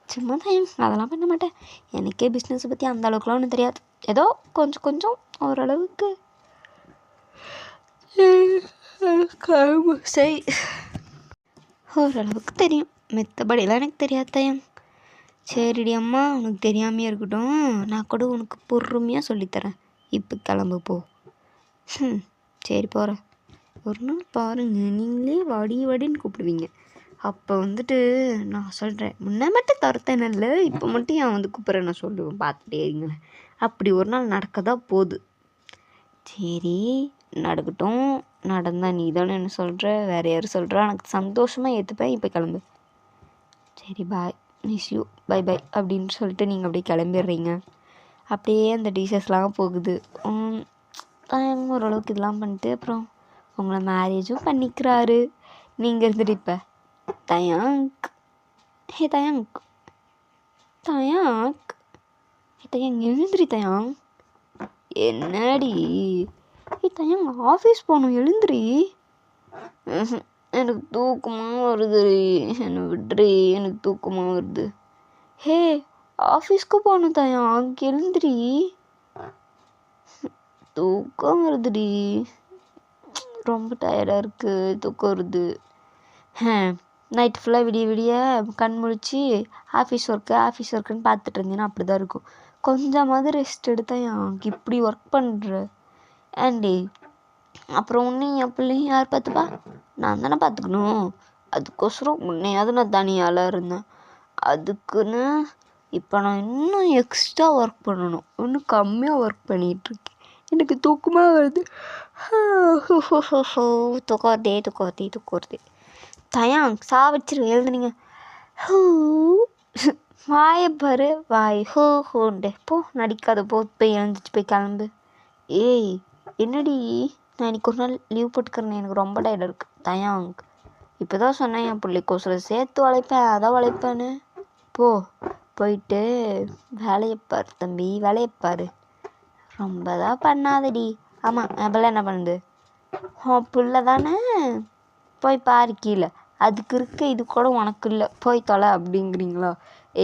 சும்மா தயங், அதெல்லாம் பண்ண மாட்டேன். எனக்கே பிஸ்னஸை பற்றி அந்த அளவுக்குலாம் ஒன்றும் தெரியாது, ஏதோ கொஞ்சம் ஓரளவுக்கு சரி ஓரளவுக்கு தெரியும், மித்தபடிலாம் எனக்கு தெரியாது தயம். சரிடி அம்மா, உனக்கு தெரியாமையே இருக்கட்டும், நான் கூட உனக்கு பொறுமையாக சொல்லித்தரேன். இப்போ கிளம்பு போ. சரி போகிறேன். ஒரு நாள் பாருங்கள், நீங்களே வாடின்னு கூப்பிடுவீங்க. அப்போ வந்துட்டு நான் சொல்கிறேன், முன்ன மட்டும் துரத்தேனில்ல, இப்போ மட்டும் ஏன் வந்து கூப்பிட்றேன் நான் சொல்லுவேன், பார்த்துட்டே இருங்களேன். அப்படி ஒரு நாள் நடக்க தான் போகுது. சரி நடக்கட்டும், நடந்தால் நீ தானே என்ன சொல்கிற, வேறு யாரும் சொல்கிறா, எனக்கு சந்தோஷமாக ஏற்றுப்பேன். இப்போ கிளம்பு. சரி பாய், மிஸ் யூ, பை அப்படின்னு சொல்லிட்டு நீங்கள் அப்படியே கிளம்பிடுறீங்க. அப்படியே அந்த டீச்சர்ஸ்லாம் போகுது. ஓரளவுக்கு இதெல்லாம் பண்ணிட்டு அப்புறம் உங்களை மேரேஜும் பண்ணிக்கிறாரு. நீங்கள் இருந்துட்டு இப்போ தயாங்க், ஹே தயாங்க் எழுந்திரி தயாங். என்னடி தயாங், ஆஃபீஸ் போகணும், எழுந்திரி. எனக்கு தூக்கமாக வருது, என்னை விட்ரி, எனக்கு தூக்கமாக வருது. ஹே, ஆஃபீஸ்க்கு போகணும் தயாங், எழுந்திரி. தூக்கம் வருதுடி, ரொம்ப டயர்டாக இருக்குது, தூக்கம் வருது. நைட்டு ஃபுல்லாக விடிய கண் முழிச்சு ஆஃபீஸ் ஒர்க்குன்னு பார்த்துட்டு இருந்தீங்கன்னா அப்படி தான் இருக்கும். கொஞ்சமாவது ரெஸ்ட் எடுத்தேன், இப்படி ஒர்க் பண்ணுற ஆண்டி. அப்புறம் உன்னையும் என் பிள்ளையும் யார் பார்த்துப்பா? நான் தானே பார்த்துக்கணும். அதுக்கோசரம் முன்னையாவது நான் தனியாலாம் இருந்தேன். அதுக்குன்னு இப்போ நான் இன்னும் எக்ஸ்ட்ரா ஒர்க் பண்ணணும், இன்னும் கம்மியாக ஒர்க் பண்ணிகிட்ருக்கேன். எனக்கு தூக்கமாக வருது. தூக்கம் வருதே. தயாங் சாவச்சிரு, எழுதுனீங்க. வாயை பாரு, வாய் ஹோண்டே போ, நடிக்காத போ, போய் எழுந்துச்சு போய் கிளம்பு. ஏய் என்னடி, நான் இன்னைக்கு ஒரு நாள் லீவ் போட்டுக்கிறேன், எனக்கு ரொம்ப டயர்டாக இருக்குது. தயாங் இப்போ தான் சொன்னேன் என் பிள்ளைக்கோசரம் சேர்த்து உழைப்பேன், அதை உழைப்பேன்னு. போயிட்டு வேலையை பாரு தம்பி, வேலையை பாரு. ரொம்ப தான் பண்ணாதடி. ஆமாம், என் பிள்ளை என்ன பண்ணுது? பிள்ளை தானே, போய் பாரு கீழே. அதுக்கு இருக்க இது கூட உனக்கு இல்லை, போய் தொலை அப்படிங்கிறீங்களா?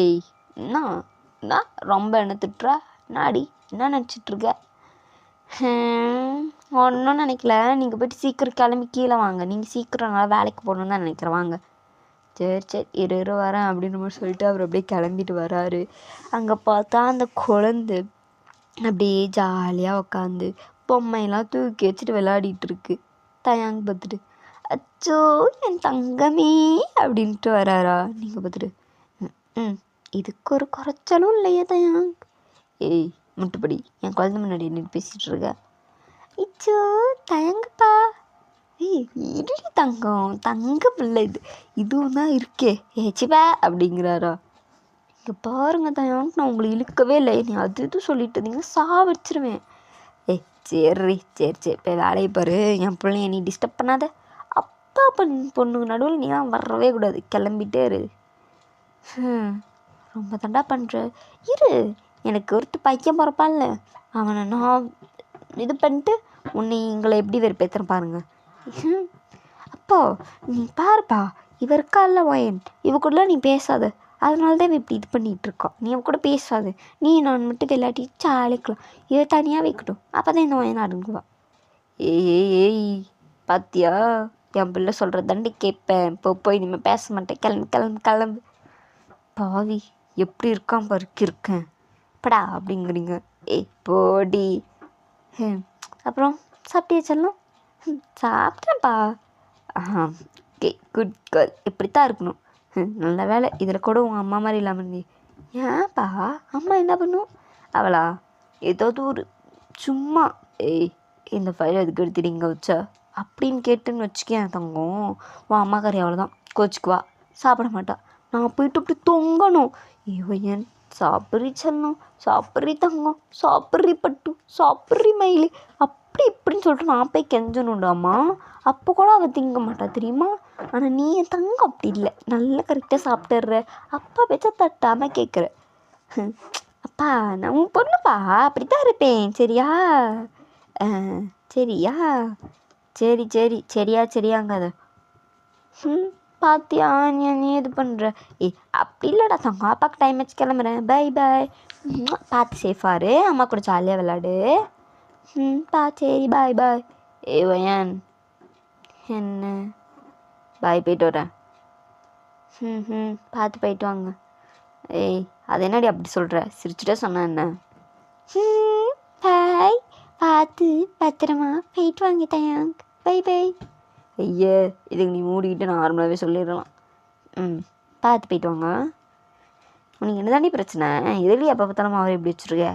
ஏய் என்ன ரொம்ப என்ன திட்டுறா? நாடி என்ன நினச்சிட்ருக்க? ஒன்றும் நினைக்கல. நீங்கள் போய்ட்டு சீக்கிரம் கிளம்பி கீழே வாங்க. நீங்கள் சீக்கிரம் நல்லா வேலைக்கு போகணுன்னு தான் நினைக்கிறேன். வாங்க. சரி இரு வரேன் அப்படின்னு மாதிரி சொல்லிட்டு அவர் அப்படியே கிளம்பிட்டு வராரு. அங்கே பார்த்தா அந்த குழந்தை அப்படியே ஜாலியாக உட்காந்து பொம்மையெல்லாம் தூக்கி வச்சுட்டு விளையாடிட்டு இருக்கு. தயாங்க பார்த்துட்டு, அச்சோ என் தங்கமே அப்படின்ட்டு வராரா. நீங்கள் பார்த்துட்டு, இதுக்கு ஒரு குறைச்சலும் இல்லையே தயாங். ஏய் முட்டுப்படி, என் குழந்தை முன்னாடி நின்று பேசிகிட்டு இருக்க. இச்சோ தயங்கப்பா. ஏய் இடி தங்கம், தங்க பிள்ளை இதுவும் தான் இருக்கே, ஏச்சிப்பா அப்படிங்கிறாரா. இங்கே பாருங்க தயாங், நான் உங்களை இழுக்கவே இல்லை. நீ அது இது சொல்லிட்டு இருந்தீங்கன்னா சாவடிச்சிருவேன். ஏய் சரி இப்போ வேலையை பாரு. என் பிள்ளைய நீ டிஸ்டர்ப் பண்ணாத. அப்பா பொண்ணுக்கு நடுவில் நீலாம் வரவே கூடாது, கிளம்பிட்டே இரு. ரொம்ப தண்டா பண்ணுற. இரு, எனக்கு ஒருத்தர் பையன் பிறப்பான்ல, அவனை நான் இது பண்ணிட்டு உங்களை எப்படி வெறுப்பேற்றுறேன் பாருங்க. அப்போ நீ பாருப்பா, இவ இருக்கால ஒயன், இவ கூட நீ பேசாத. அதனால தான் இப்படி இது பண்ணிகிட்டு இருக்கோம். நீ அவ கூட பேசாது. நீ நான் மட்டும் விளையாட்டி சாலிக்கலாம். இவ தனியாக வைக்கட்டும், அப்போ தான் இந்த ஒயன் அடங்குவா. ஏய் பாத்தியா, என் பிள்ளை சொல்கிற தண்டி கேட்பேன். இப்போ போய் இனிமேல் பேச மாட்டேன். கிளம்பு. பாவி எப்படி இருக்கான் பாருக்கு இருக்கேன் படா அப்படிங்கிறீங்க. ஏய் போடி. அப்புறம் சாப்பிட்டியா செல்லம்? சாப்பிட்டேன்ப்பா. ஓகே குட் கேர்ள், இப்படித்தான் இருக்கணும். நல்ல வேலை, இதில் கூட உங்கள் அம்மா மாதிரி இல்லாமல் இருந்தே. ஏன்ப்பா அம்மா என்ன பண்ணும்? அவளா ஏதாவது ஒரு சும்மா ஏய் இந்த ஃபைல் அதுக்கு எடுத்துட்டு இங்கே வச்சா அப்படின்னு கேட்டுன்னு வச்சுக்கேன் தங்கம், உன் அம்மாக்காரி அவ்வளோதான், கோச்சுக்குவா, சாப்பிட மாட்டா. நான் போயிட்டு அப்படி தொங்கணும். இவன் சாப்பிட்றி செல்லம், சாப்பிட்றி தங்கம், சாப்பிட்றி பட்டு, சாப்பிட்றி மயிலு, அப்படி இப்படின்னு சொல்லிட்டு நான் போய் கெஞ்சணுண்டாம்மா. அப்போ கூட அவள் திங்க மாட்டா தெரியுமா. ஆனால் நீ என் தங்கம் அப்படி இல்லை, நல்லா கரெக்டாக சாப்பிட்டுற. அப்பா பேச்சா தட்டாமல் கேட்குற. அப்பா நான் உன் பொண்ணுப்பா, அப்படித்தான் இருப்பேன் சரியா? சரியாங்காத. பாத்தியா நீ இது பண்ணுற. அப்படி இல்லைடா தங்கம், அப்பாவுக்கு டைம் வச்சு கிளம்புறேன். பை பார்த்து சேஃபாரு, அம்மா கூட ஜாலியாக விளாடு. சரி பாய். வயன் என்ன பாய், போயிட்டு வரேன். பார்த்து போயிட்டு வாங்க. ஏய் அது என்னடி அப்படி சொல்கிற? சிரிச்சுட்டே சொன்ன என்ன? பாய், பார்த்து பத்திரமா போயிட்டு வாங்க தயாங். பை. ஐயே இதுக்கு நீ மூடிக்கிட்டு நார்மலாகவே சொல்லிடலாம். பார்த்து போயிட்டு வாங்க. உனக்கு என்ன தாண்டி பிரச்சனை? எதுலேயே அப்போ பார்த்தாலும் அவரை எப்படி வச்சுருக்க?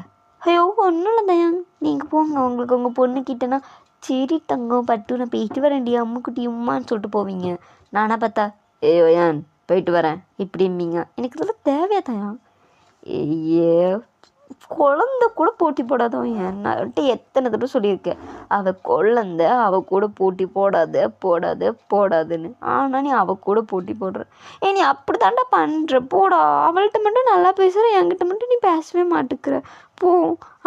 ஐயோ ஒன்றும் இல்லை தயாங், நீங்கள் போங்க. உங்களுக்கு உங்கள் பொண்ணுக்கிட்டனா சரி தங்கம் பட்டு நான் போயிட்டு வரேன்டி அம்முக்குட்டி உம்மான்னு சொல்லிட்டு போவீங்க. நானா பார்த்தா ஏன் போயிட்டு வரேன் இப்படிம்பீங்க. எனக்கு இதெல்லாம் தேவையா தயாங்? ஐயே குழந்த கூட போட்டி போடாதவன் என்கிட்ட எத்தனை தடவை சொல்லியிருக்கேன். அவள் கூட போட்டி போடாதுன்னு. ஆனால் நீ அவள் கூட போட்டி போடுற. நீ அப்படி தாண்டா பண்ணுற. போடா, அவள்கிட்ட மட்டும் நல்லா பேசுகிற, என்கிட்ட மட்டும் நீ பேசவே மாட்டேங்கிற. போ,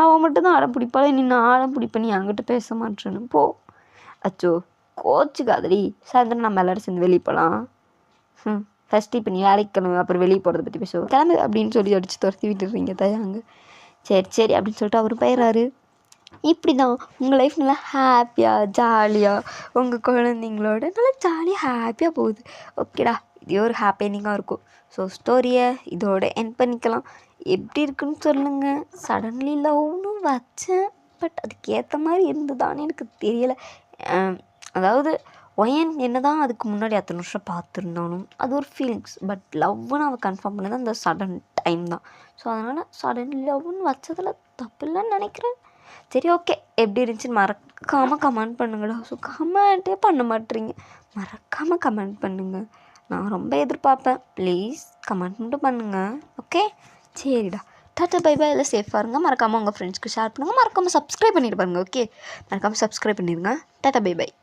அவள் மட்டும் தான் ஆடம் பிடிப்பாள், நீ நான் ஆடம் பிடிப்பேன், நீ என்கிட்ட பேச மாட்டேன்னு போ. அச்சோ கோச்சுக்காதடி. சாயந்தரம் நம்ம எல்லாரும் சேர்ந்து வெளியே போகலாம். ஃபஸ்ட்டு இப்போ நீ வேலைக்கு கிளம்பு, அப்புறம் வெளியே போகிறத பற்றி பேசுவோம். கிளம்பு அப்படின்னு சொல்லி அடித்து துரத்தி விட்டுடுறீங்க தயாங்க. சரி அப்படின்னு சொல்லிட்டு அவர் போயிடுறாரு. இப்படி தான் உங்கள் லைஃப் நல்லா ஹாப்பியாக ஜாலியாக உங்கள் குழந்தைங்களோட நல்லா ஜாலியாக ஹாப்பியாக போகுது. ஓகேடா, இதே ஒரு ஹாப்பி எண்டிங்காக இருக்கும். ஸோ ஸ்டோரியை இதோட எண்ட் பண்ணிக்கலாம். எப்படி இருக்குன்னு சொல்லுங்கள். சடன்லி லவ்னு வச்சேன், பட் அதுக்கேற்ற மாதிரி இருந்ததான்னு எனக்கு தெரியலை. அதாவது ஒயன் என்ன தான் அதுக்கு முன்னாடி அத்தனை வருஷம் பார்த்துருந்தாலும் அது ஒரு ஃபீலிங்ஸ். பட் லவ்னு அவள் கன்ஃபார்ம் பண்ணது அந்த சடன் டைம் தான். ஸோ அதனால் சடன் லவ்னு வச்சதில் தப்பு இல்லைன்னு நினைக்கிறேன். சரி ஓகே, எப்படி இருந்துச்சுன்னு மறக்காமல் கமெண்ட் பண்ணுங்கடா. ஸோ கமெண்ட்டே பண்ண மாட்டேறீங்க, மறக்காமல் கமெண்ட் பண்ணுங்கள். நான் ரொம்ப எதிர்பார்ப்பேன். ப்ளீஸ் கமெண்ட் மட்டும் பண்ணுங்கள். ஓகே சரிடா, டாட்டா பை பாய். எல்லாம் சேஃபாக இருங்க. மறக்காமல் உங்கள் ஃப்ரெண்ட்ஸ்க்கு ஷேர் பண்ணுங்கள். மறக்காமல் சப்ஸ்கிரைப் பண்ணிட்டு பாருங்கள். ஓகே மறக்காமல் சப்ஸ்கிரைப் பண்ணிடுங்க. Tata bye bye.